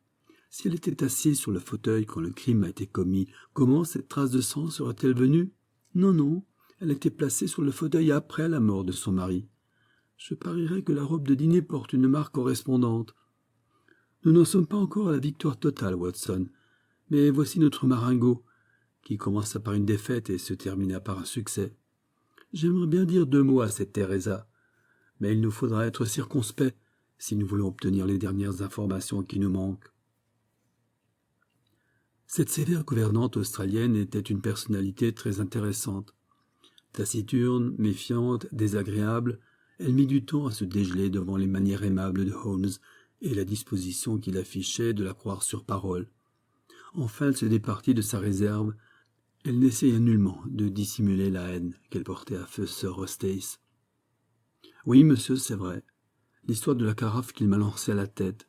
Si elle était assise sur le fauteuil quand le crime a été commis, comment cette trace de sang serait-elle venue? Non, non, elle était placée sur le fauteuil après la mort de son mari. Je parierais que la robe de dîner porte une marque correspondante. Nous n'en sommes pas encore à la victoire totale, Watson, mais voici notre maringot, qui commença par une défaite et se termina par un succès. J'aimerais bien dire 2 mots à cette Teresa, mais il nous faudra être circonspect si nous voulons obtenir les dernières informations qui nous manquent. Cette sévère gouvernante australienne était une personnalité très intéressante. Taciturne, méfiante, désagréable, elle mit du temps à se dégeler devant les manières aimables de Holmes et la disposition qu'il affichait de la croire sur parole. Enfin, elle se départit de sa réserve. Elle n'essaya nullement de dissimuler la haine qu'elle portait à feu Sir Eustace. « Oui, monsieur, c'est vrai. L'histoire de la carafe qu'il m'a lancée à la tête.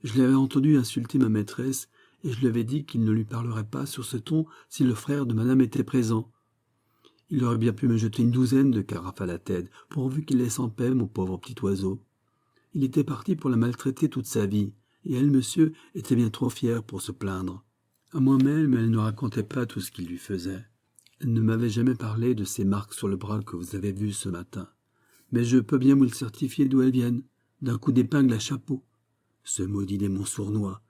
Je l'avais entendu insulter ma maîtresse, et je lui avais dit qu'il ne lui parlerait pas sur ce ton si le frère de madame était présent. Il aurait bien pu me jeter une 12aine de carafes à la tête, pourvu qu'il laisse en paix mon pauvre petit oiseau. Il était parti pour la maltraiter toute sa vie, et elle, monsieur, était bien trop fière pour se plaindre. À moi-même, elle ne racontait pas tout ce qu'il lui faisait. Elle ne m'avait jamais parlé de ces marques sur le bras que vous avez vues ce matin. Mais je peux bien vous le certifier d'où elles viennent, d'un coup d'épingle à chapeau. Ce maudit démon sournois.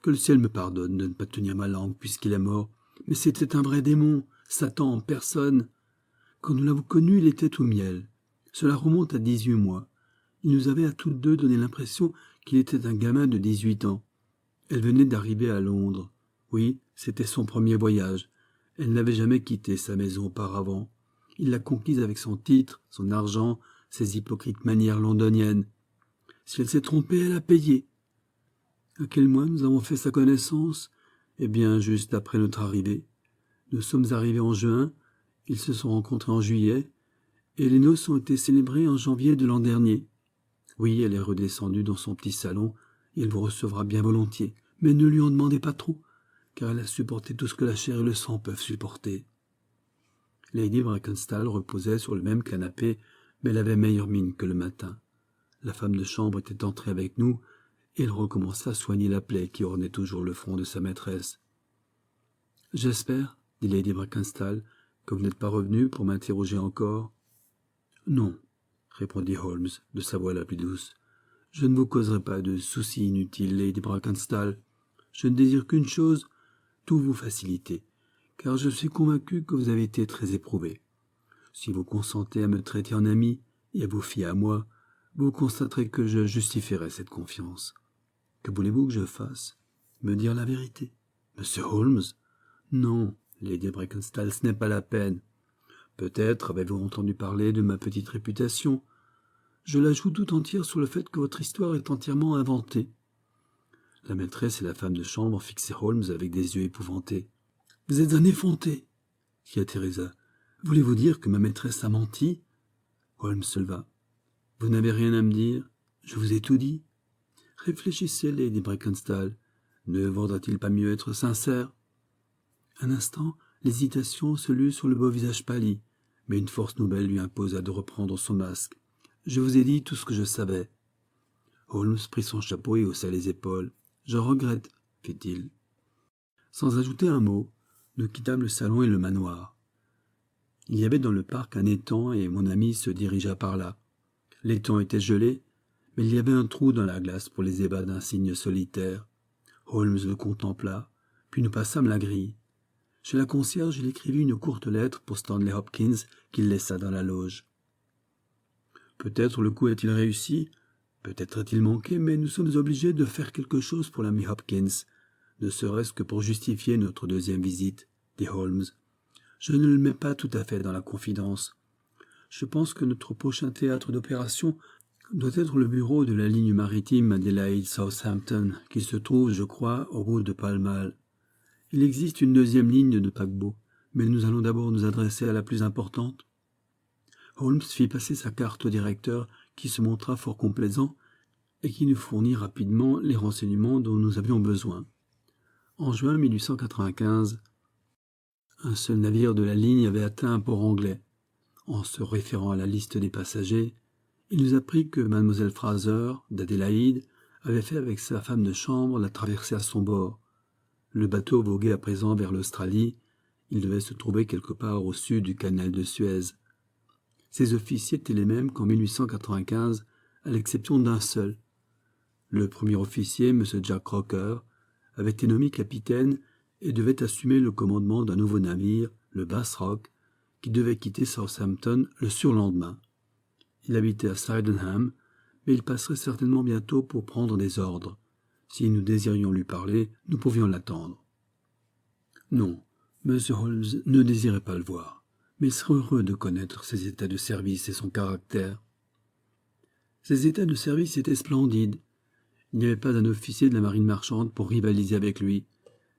Que le ciel me pardonne de ne pas tenir ma langue puisqu'il est mort, mais c'était un vrai démon, Satan en personne. Quand nous l'avons connu, il était au miel. Cela remonte à 18 mois. Il nous avait à tous deux donné l'impression qu'il était un gamin de 18 ans. Elle venait d'arriver à Londres. Oui, c'était son premier voyage. Elle n'avait jamais quitté sa maison auparavant. Il l'a conquise avec son titre, son argent, ses hypocrites manières londoniennes. Si elle s'est trompée, elle a payé. À quel mois nous avons fait sa connaissance? Eh bien, juste après notre arrivée. Nous sommes arrivés en juin, ils se sont rencontrés en juillet, et les noces ont été célébrées en janvier de l'an dernier. Oui, elle est redescendue dans son petit salon, et elle vous recevra bien volontiers, mais ne lui en demandez pas trop, car elle a supporté tout ce que la chair et le sang peuvent supporter. Lady Brackenstall reposait sur le même canapé, mais elle avait meilleure mine que le matin. La femme de chambre était entrée avec nous, et elle recommença à soigner la plaie qui ornait toujours le front de sa maîtresse. « J'espère, dit Lady Brackenstall, que vous n'êtes pas revenu pour m'interroger encore. »« Non, répondit Holmes de sa voix la plus douce. Je ne vous causerai pas de soucis inutiles, Lady Brackenstall. Je ne désire qu'une chose, tout vous faciliter, car je suis convaincu que vous avez été très éprouvé. Si vous consentez à me traiter en ami et à vous fier à moi, vous constaterez que je justifierai cette confiance. Que voulez-vous que je fasse? Me dire la vérité. Monsieur Holmes? Non, Lady Brackenstall, ce n'est pas la peine. Peut-être avez-vous entendu parler de ma petite réputation. Je la joue tout entière sur le fait que votre histoire est entièrement inventée. La maîtresse et la femme de chambre fixaient Holmes avec des yeux épouvantés. « Vous êtes un effronté !» cria Teresa. « Voulez-vous dire que ma maîtresse a menti ?» Holmes se leva. « Vous n'avez rien à me dire? Je vous ai tout dit. Réfléchissez, Lady Brackenstall. Ne vaudrait-il pas mieux être sincère ?» Un instant, l'hésitation se lut sur le beau visage pâli, mais une force nouvelle lui imposa de reprendre son masque. « Je vous ai dit tout ce que je savais. » Holmes prit son chapeau et haussa les épaules. « Je regrette, fit-il. » Sans ajouter un mot, nous quittâmes le salon et le manoir. Il y avait dans le parc un étang et mon ami se dirigea par là. L'étang était gelé, mais il y avait un trou dans la glace pour les ébats d'un cygne solitaire. Holmes le contempla, puis nous passâmes la grille. Chez la concierge, il écrivit une courte lettre pour Stanley Hopkins qu'il laissa dans la loge. Peut-être le coup a-t-il réussi, peut-être a-t-il manqué, mais nous sommes obligés de faire quelque chose pour l'ami Hopkins. ne serait-ce que pour justifier notre deuxième visite, dit Holmes. Je ne le mets pas tout à fait dans la confidence. Je pense que notre prochain théâtre d'opération doit être le bureau de la ligne maritime Adélaïde-Southampton, qui se trouve, je crois, au bout de Pall Mall. Il existe une deuxième ligne de paquebots, mais nous allons d'abord nous adresser à la plus importante. Holmes fit passer sa carte au directeur, qui se montra fort complaisant et qui nous fournit rapidement les renseignements dont nous avions besoin. En juin 1895, un seul navire de la ligne avait atteint un port anglais. En se référant à la liste des passagers, il nous apprit que Mademoiselle Fraser, d'Adélaïde, avait fait avec sa femme de chambre la traversée à son bord. Le bateau voguait à présent vers l'Australie. Il devait se trouver quelque part au sud du canal de Suez. Ces officiers étaient les mêmes qu'en 1895, à l'exception d'un seul. Le premier officier, M. Jack Crocker, avait été nommé capitaine et devait assumer le commandement d'un nouveau navire, le Bass Rock, qui devait quitter Southampton le surlendemain. Il habitait à Sydenham, mais il passerait certainement bientôt pour prendre des ordres. Si nous désirions lui parler, nous pouvions l'attendre. Non, M. Holmes ne désirait pas le voir, mais il serait heureux de connaître ses états de service et son caractère. Ses états de service étaient splendides. Il n'y avait pas un officier de la marine marchande pour rivaliser avec lui.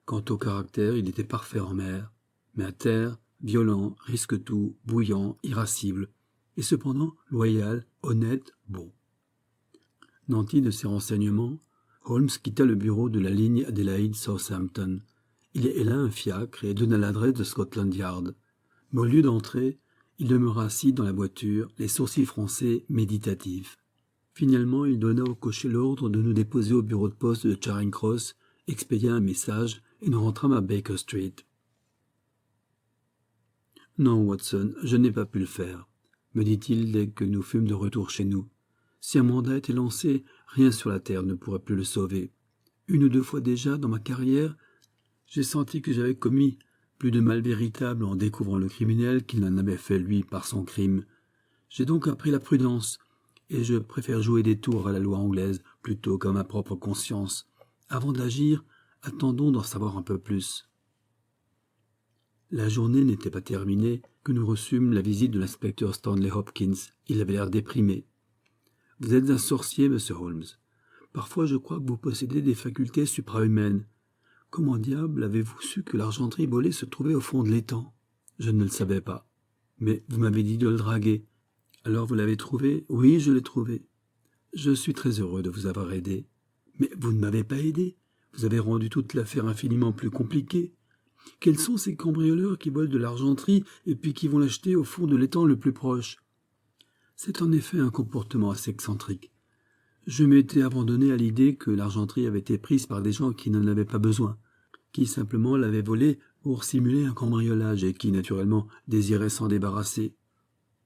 Quant au caractère, il était parfait en mer, mais à terre, violent, risque-tout, bouillant, irascible, et cependant loyal, honnête, bon. Nanti de ses renseignements, Holmes quitta le bureau de la ligne Adélaïde-Southampton. Il héla un fiacre et donna l'adresse de Scotland Yard. Mais au lieu d'entrer, il demeura assis dans la voiture, les sourcils froncés, méditatifs. Finalement, il donna au cocher l'ordre de nous déposer au bureau de poste de Charing Cross, expédia un message et nous rentrâmes à Baker Street. « Non, Watson, je n'ai pas pu le faire, » me dit-il dès que nous fûmes de retour chez nous. « Si un mandat était lancé, rien sur la terre ne pourrait plus le sauver. Une ou deux fois déjà, dans ma carrière, j'ai senti que j'avais commis plus de mal véritable en découvrant le criminel qu'il n'en avait fait lui par son crime. J'ai donc appris la prudence, et je préfère jouer des tours à la loi anglaise plutôt qu'à ma propre conscience. Avant d'agir, attendons d'en savoir un peu plus. » La journée n'était pas terminée que nous reçûmes la visite de l'inspecteur Stanley Hopkins. Il avait l'air déprimé. « Vous êtes un sorcier, monsieur Holmes. Parfois je crois que vous possédez des facultés suprahumaines. Comment diable avez-vous su que l'argenterie volée se trouvait au fond de l'étang ? Je ne le savais pas. Mais vous m'avez dit de le draguer. Alors vous l'avez trouvé ? Oui, je l'ai trouvé. Je suis très heureux de vous avoir aidé. Mais vous ne m'avez pas aidé. Vous avez rendu toute l'affaire infiniment plus compliquée. Quels sont ces cambrioleurs qui volent de l'argenterie et puis qui vont l'acheter au fond de l'étang le plus proche ? C'est en effet un comportement assez excentrique. Je m'étais abandonné à l'idée que l'argenterie avait été prise par des gens qui n'en avaient pas besoin, qui simplement l'avaient volée pour simuler un cambriolage et qui, naturellement, désiraient s'en débarrasser.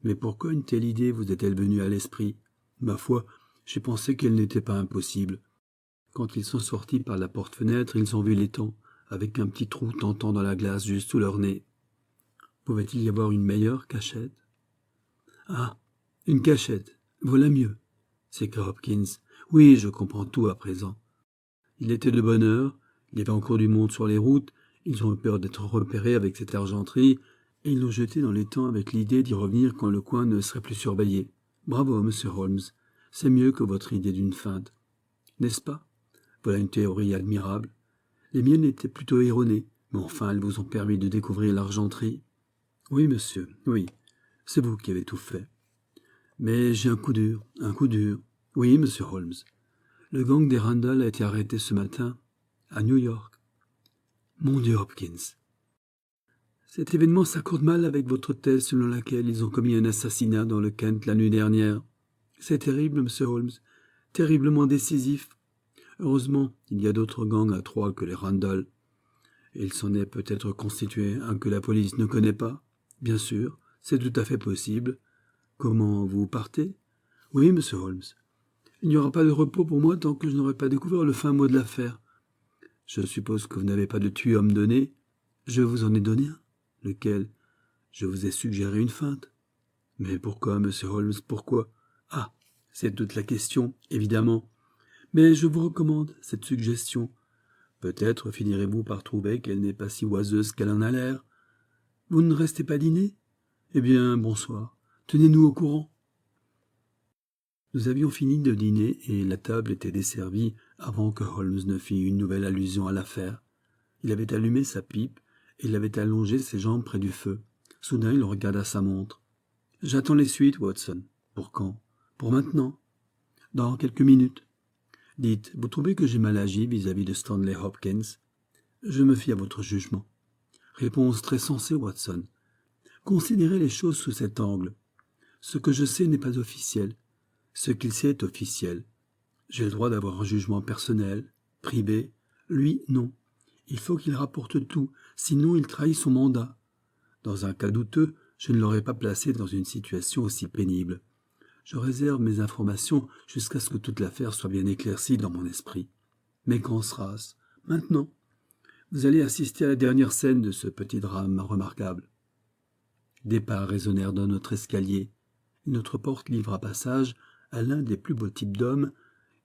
Mais pourquoi une telle idée vous est-elle venue à l'esprit ? Ma foi, j'ai pensé qu'elle n'était pas impossible. Quand ils sont sortis par la porte-fenêtre, ils ont vu l'étang, avec un petit trou tentant dans la glace juste sous leur nez. Pouvait-il y avoir une meilleure cachette ? Ah, une cachette, voilà mieux, s'écria Hopkins. Oui, je comprends tout à présent. Il était de bonne heure, il y avait encore du monde sur les routes, ils ont eu peur d'être repérés avec cette argenterie, et ils l'ont jeté dans l'étang avec l'idée d'y revenir quand le coin ne serait plus surveillé. Bravo, monsieur Holmes, c'est mieux que votre idée d'une feinte. N'est-ce pas ? Voilà une théorie admirable. Les miennes étaient plutôt erronées, mais enfin elles vous ont permis de découvrir l'argenterie. Oui, monsieur, oui, c'est vous qui avez tout fait. Mais j'ai un coup dur, un coup dur. Oui, monsieur Holmes. Le gang des Randall a été arrêté ce matin, à New York. Mon Dieu, Hopkins. Cet événement s'accorde mal avec votre thèse selon laquelle ils ont commis un assassinat dans le Kent la nuit dernière. C'est terrible, monsieur Holmes, terriblement décisif. Heureusement, il y a d'autres gangs à Troyes que les Randall. Il s'en est peut-être constitué un que la police ne connaît pas. Bien sûr, c'est tout à fait possible. Comment, vous partez ? Oui, monsieur Holmes. Il n'y aura pas de repos pour moi tant que je n'aurai pas découvert le fin mot de l'affaire. Je suppose que vous n'avez pas de tuyau à me donner. Je vous en ai donné un. Lequel ? Je vous ai suggéré une feinte. Mais pourquoi, monsieur Holmes, pourquoi ? Ah, c'est toute la question, évidemment. Mais je vous recommande cette suggestion. Peut-être finirez-vous par trouver qu'elle n'est pas si oiseuse qu'elle en a l'air. Vous ne restez pas dîner? Eh bien, bonsoir. Tenez-nous au courant. » Nous avions fini de dîner et la table était desservie avant que Holmes ne fît une nouvelle allusion à l'affaire. Il avait allumé sa pipe et il avait allongé ses jambes près du feu. Soudain, il regarda sa montre. « J'attends les suites, Watson. »« Pour quand ?»« Pour maintenant. »« Dans quelques minutes. »« Dites, vous trouvez que j'ai mal agi vis-à-vis de Stanley Hopkins ? » ?»« Je me fie à votre jugement. » Réponse très sensée, Watson. « Considérez les choses sous cet angle. Ce que je sais n'est pas officiel. Ce qu'il sait est officiel. J'ai le droit d'avoir un jugement personnel, privé. Lui, non. Il faut qu'il rapporte tout, sinon il trahit son mandat. Dans un cas douteux, je ne l'aurais pas placé dans une situation aussi pénible. Je réserve mes informations jusqu'à ce que toute l'affaire soit bien éclaircie dans mon esprit. Mais qu'en sera-ce? Maintenant, vous allez assister à la dernière scène de ce petit drame remarquable. Des pas résonnèrent dans notre escalier, et notre porte livra passage à l'un des plus beaux types d'hommes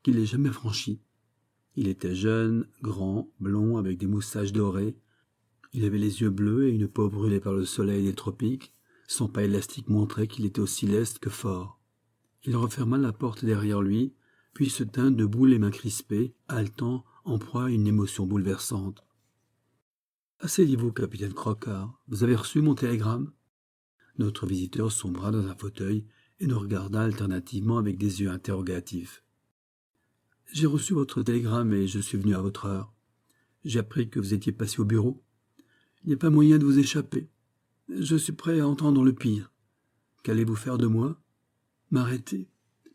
qu'il ait jamais franchis. Il était jeune, grand, blond, avec des moustaches dorées. Il avait les yeux bleus et une peau brûlée par le soleil des tropiques. Son pas élastique montrait qu'il était aussi leste que fort. Il referma la porte derrière lui, puis se tint debout les mains crispées, haletant, en proie à une émotion bouleversante. « Asseyez-vous, capitaine Crocker. Vous avez reçu mon télégramme ?» Notre visiteur sombra dans un fauteuil et nous regarda alternativement avec des yeux interrogatifs. « J'ai reçu votre télégramme et je suis venu à votre heure. J'ai appris que vous étiez passé au bureau. Il n'y a pas moyen de vous échapper. Je suis prêt à entendre le pire. Qu'allez-vous faire de moi? M'arrêter?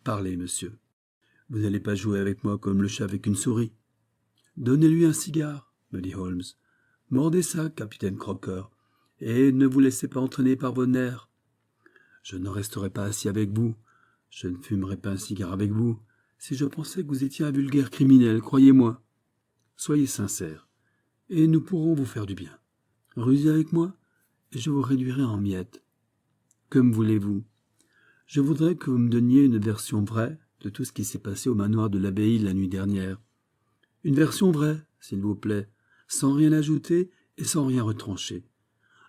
Parlez, monsieur. Vous n'allez pas jouer avec moi comme le chat avec une souris. Donnez-lui un cigare, me dit Holmes. Mordez ça, capitaine Crocker, et ne vous laissez pas entraîner par vos nerfs. Je ne resterai pas assis avec vous. Je ne fumerai pas un cigare avec vous. Si je pensais que vous étiez un vulgaire criminel, croyez-moi. Soyez sincère, et nous pourrons vous faire du bien. Rusez avec moi, et je vous réduirai en miettes. Que me voulez-vous? Je voudrais que vous me donniez une version vraie de tout ce qui s'est passé au manoir de l'abbaye la nuit dernière. Une version vraie, s'il vous plaît, sans rien ajouter et sans rien retrancher.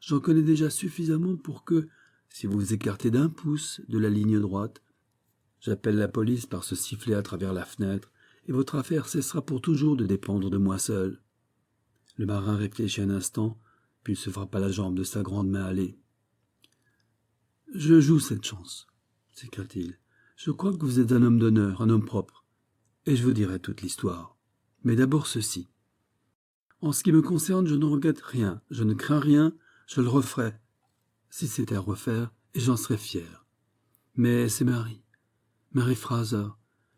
J'en connais déjà suffisamment pour que, si vous vous écartez d'un pouce de la ligne droite, j'appelle la police par ce sifflet à travers la fenêtre, et votre affaire cessera pour toujours de dépendre de moi seul. Le marin réfléchit un instant, puis il se frappa la jambe de sa grande main hâlée. « Je joue cette chance, » s'écria-t-il. « Je crois que vous êtes un homme d'honneur, un homme propre, et je vous dirai toute l'histoire. Mais d'abord ceci. En ce qui me concerne, je ne regrette rien, je ne crains rien, je le referai, si c'était à refaire, et j'en serais fier. Mais c'est Mary Fraser,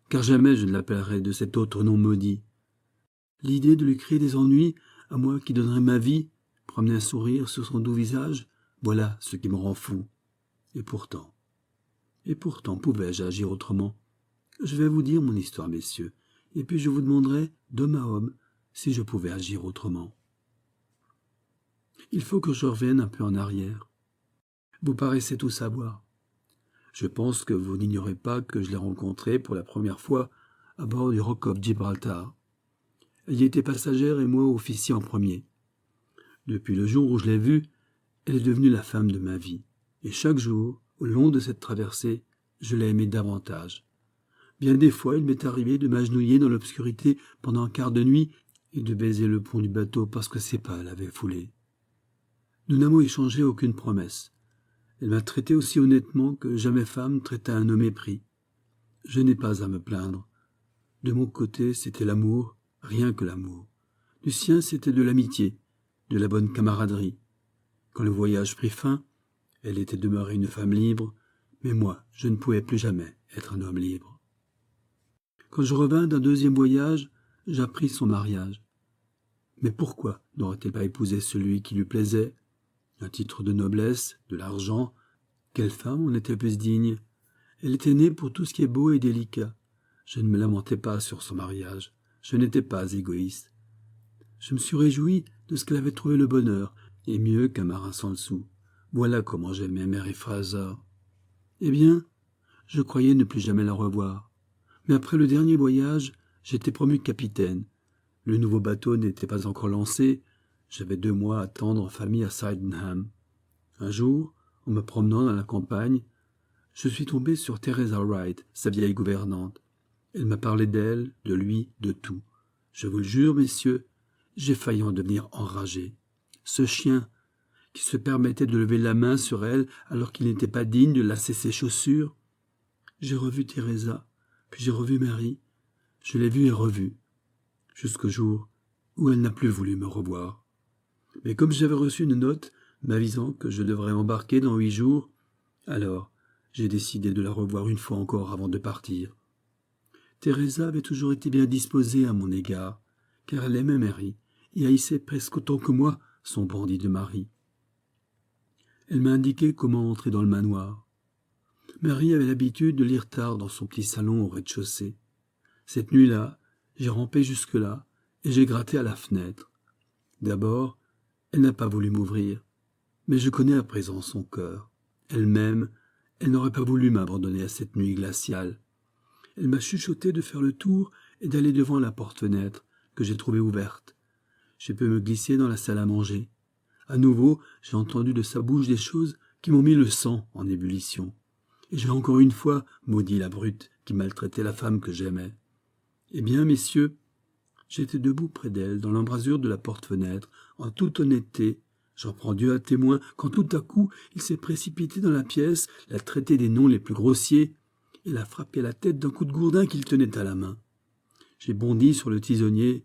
car jamais je ne l'appellerai de cet autre nom maudit. L'idée de lui créer des ennuis, à moi qui donnerais ma vie, promener un sourire sur son doux visage, voilà ce qui me rend fou. Et pourtant, pouvais-je agir autrement? Je vais vous dire mon histoire, messieurs, et puis je vous demanderai, d'homme à homme, si je pouvais agir autrement. Il faut que je revienne un peu en arrière. Vous paraissez tout savoir. Je pense que vous n'ignorez pas que je l'ai rencontrée pour la première fois à bord du Rock of Gibraltar. Elle y était passagère et moi officier en premier. Depuis le jour où je l'ai vue, elle est devenue la femme de ma vie. Et chaque jour, au long de cette traversée, je l'ai aimée davantage. Bien des fois, il m'est arrivé de m'agenouiller dans l'obscurité pendant un quart de nuit et de baiser le pont du bateau parce que ses pas l'avaient foulé. Nous n'avons échangé aucune promesse. Elle m'a traité aussi honnêtement que jamais femme traita un homme épris. Je n'ai pas à me plaindre. De mon côté, c'était l'amour, rien que l'amour. Du sien, c'était de l'amitié, de la bonne camaraderie. Quand le voyage prit fin, elle était demeurée une femme libre, mais moi, je ne pouvais plus jamais être un homme libre. Quand je revins d'un deuxième voyage, j'appris son mariage. Mais pourquoi n'aurait-elle pas épousé celui qui lui plaisait? Un titre de noblesse, de l'argent. Quelle femme en était plus digne? Elle était née pour tout ce qui est beau et délicat. Je ne me lamentais pas sur son mariage. Je n'étais pas égoïste. Je me suis réjoui de ce qu'elle avait trouvé le bonheur, et mieux qu'un marin sans le sou. Voilà comment j'aimais Mary Fraser. Eh bien, je croyais ne plus jamais la revoir. Mais après le dernier voyage, j'étais promu capitaine. Le nouveau bateau n'était pas encore lancé. J'avais 2 mois à attendre en famille à Sydenham. Un jour, en me promenant dans la campagne, je suis tombé sur Teresa Wright, sa vieille gouvernante. Elle m'a parlé d'elle, de lui, de tout. Je vous le jure, messieurs, j'ai failli en devenir enragé. Ce chien, qui se permettait de lever la main sur elle alors qu'il n'était pas digne de lasser ses chaussures. J'ai revu Teresa, puis j'ai revu Mary. Je l'ai vue et revue, jusqu'au jour où elle n'a plus voulu me revoir. Mais comme j'avais reçu une note m'avisant que je devrais embarquer dans 8 jours, alors j'ai décidé de la revoir une fois encore avant de partir. Teresa avait toujours été bien disposée à mon égard, car elle aimait Mary et haïssait presque autant que moi son bandit de mari. Elle m'a indiqué comment entrer dans le manoir. Mary avait l'habitude de lire tard dans son petit salon au rez-de-chaussée. Cette nuit-là, j'ai rampé jusque-là et j'ai gratté à la fenêtre. D'abord, elle n'a pas voulu m'ouvrir, mais je connais à présent son cœur. Elle-même, elle n'aurait pas voulu m'abandonner à cette nuit glaciale. Elle m'a chuchoté de faire le tour et d'aller devant la porte-fenêtre, que j'ai trouvée ouverte. J'ai pu me glisser dans la salle à manger. À nouveau, j'ai entendu de sa bouche des choses qui m'ont mis le sang en ébullition. Et j'ai encore une fois maudit la brute qui maltraitait la femme que j'aimais. Eh bien, messieurs, j'étais debout près d'elle, dans l'embrasure de la porte-fenêtre, en toute honnêteté. J'en prends Dieu à témoin, quand tout à coup, il s'est précipité dans la pièce, l'a traité des noms les plus grossiers, et l'a frappé la tête d'un coup de gourdin qu'il tenait à la main. J'ai bondi sur le tisonnier.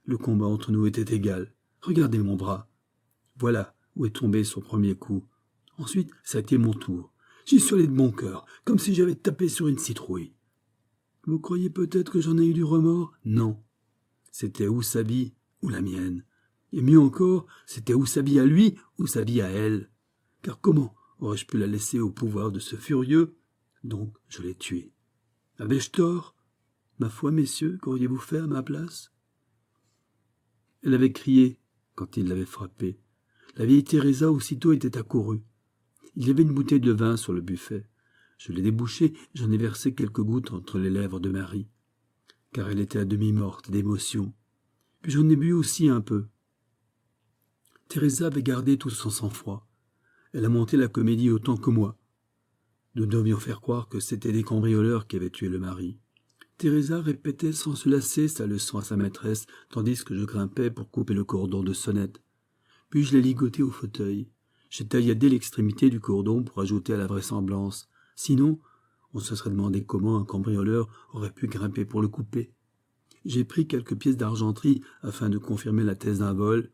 Le combat entre nous était égal. Regardez mon bras. Voilà où est tombé son premier coup. Ensuite, ça a été mon tour. J'y suis allé de bon cœur, comme si j'avais tapé sur une citrouille. Vous croyez peut-être que j'en ai eu du remords? Non. C'était ou sa vie, ou la mienne. Et mieux encore, c'était ou sa vie à lui, ou sa vie à elle. Car comment aurais-je pu la laisser au pouvoir de ce furieux? Donc je l'ai tué. Avais-je tort? Ma foi, messieurs, qu'auriez-vous fait à ma place? Elle avait crié quand il l'avait frappée. La vieille Teresa aussitôt était accourue. Il y avait une bouteille de vin sur le buffet. Je l'ai débouchée, j'en ai versé quelques gouttes entre les lèvres de Mary, car elle était à demi morte d'émotion. Puis j'en ai bu aussi un peu. Teresa avait gardé tout son sang-froid. Elle a monté la comédie autant que moi. Nous devions faire croire que c'était des cambrioleurs qui avaient tué le mari. Teresa répétait sans se lasser sa leçon à sa maîtresse, tandis que je grimpais pour couper le cordon de sonnette. Puis je l'ai ligoté au fauteuil. J'ai tailladé l'extrémité du cordon pour ajouter à la vraisemblance. Sinon, on se serait demandé comment un cambrioleur aurait pu grimper pour le couper. J'ai pris quelques pièces d'argenterie afin de confirmer la thèse d'un vol,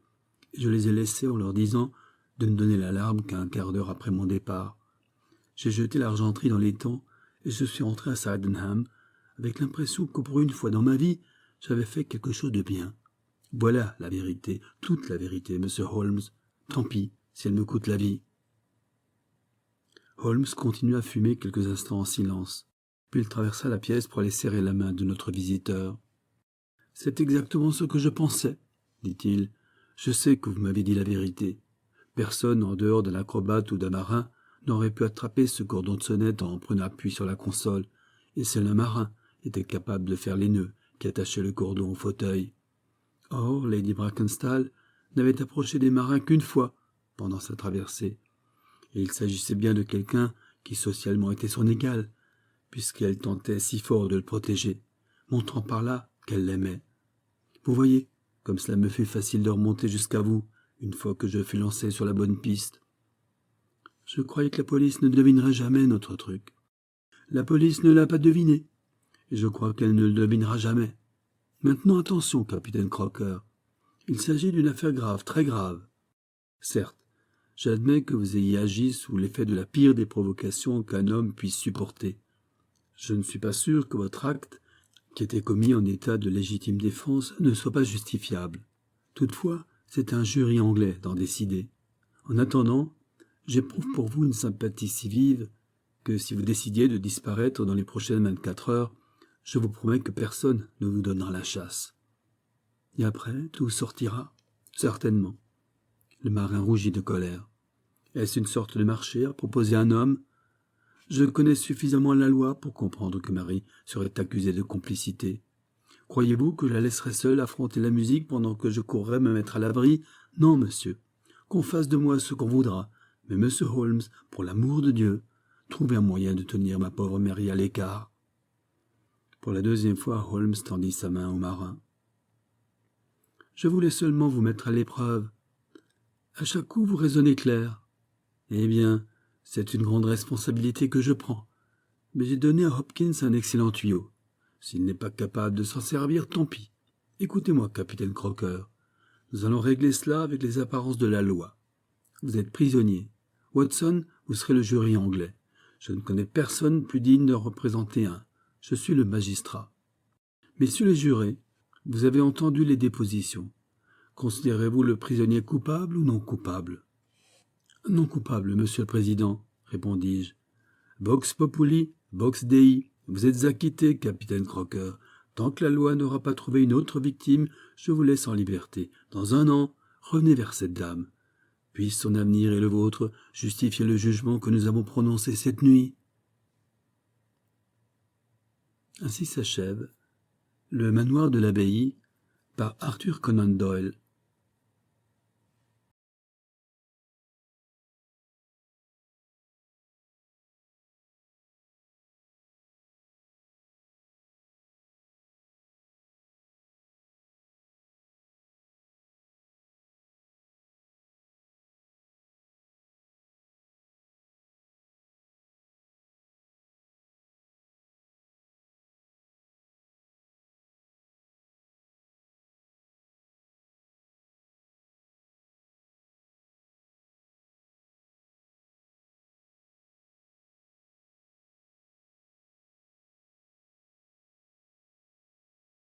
et je les ai laissées en leur disant de ne donner l'alarme qu'un quart d'heure après mon départ. J'ai jeté l'argenterie dans l'étang et je suis rentré à Sydenham avec l'impression que pour une fois dans ma vie, j'avais fait quelque chose de bien. Voilà la vérité, toute la vérité, monsieur Holmes. Tant pis si elle me coûte la vie. Holmes continua à fumer quelques instants en silence, puis il traversa la pièce pour aller serrer la main de notre visiteur. « C'est exactement ce que je pensais, dit-il. Je sais que vous m'avez dit la vérité. Personne, en dehors d'un acrobate ou d'un marin, n'aurait pu attraper ce cordon de sonnette en prenant appui sur la console, et seul un marin était capable de faire les nœuds qui attachaient le cordon au fauteuil. Or, Lady Brackenstall n'avait approché des marins qu'une fois pendant sa traversée, et il s'agissait bien de quelqu'un qui socialement était son égal, puisqu'elle tentait si fort de le protéger, montrant par là qu'elle l'aimait. Vous voyez, comme cela me fut facile de remonter jusqu'à vous, une fois que je fus lancé sur la bonne piste. Je croyais que la police ne devinerait jamais notre truc. La police ne l'a pas deviné, et je crois qu'elle ne le devinera jamais. Maintenant, attention, capitaine Crocker. Il s'agit d'une affaire grave, très grave. Certes, j'admets que vous ayez agi sous l'effet de la pire des provocations qu'un homme puisse supporter. Je ne suis pas sûr que votre acte, qui était commis en état de légitime défense, ne soit pas justifiable. Toutefois, c'est un jury anglais d'en décider. En attendant, j'éprouve pour vous une sympathie si vive que si vous décidiez de disparaître dans les prochaines 24 heures, je vous promets que personne ne vous donnera la chasse. Et après, tout sortira? Certainement. Le marin rougit de colère. Est-ce une sorte de marché à proposer à un homme? Je connais suffisamment la loi pour comprendre que Marie serait accusée de complicité. Croyez-vous que je la laisserai seule affronter la musique pendant que je courrais me mettre à l'abri? Non, monsieur. Qu'on fasse de moi ce qu'on voudra. Mais monsieur Holmes, pour l'amour de Dieu, trouvez un moyen de tenir ma pauvre Mary à l'écart. » Pour la deuxième fois, Holmes tendit sa main au marin. « Je voulais seulement vous mettre à l'épreuve. À chaque coup, vous raisonnez clair. Eh bien, c'est une grande responsabilité que je prends. Mais j'ai donné à Hopkins un excellent tuyau. S'il n'est pas capable de s'en servir, tant pis. Écoutez-moi, capitaine Crocker. Nous allons régler cela avec les apparences de la loi. Vous êtes prisonnier. Watson, vous serez le jury anglais. Je ne connais personne plus digne de représenter un. Je suis le magistrat. Messieurs les jurés, vous avez entendu les dépositions. Considérez-vous le prisonnier coupable ou non coupable? Non coupable, monsieur le président, répondis-je. Vox populi, vox dei. Vous êtes acquitté, capitaine Crocker. Tant que la loi n'aura pas trouvé une autre victime, je vous laisse en liberté. Dans 1 an, revenez vers cette dame. Puisse son avenir et le vôtre justifier le jugement que nous avons prononcé cette nuit. Ainsi s'achève Le manoir de l'abbaye par Arthur Conan Doyle.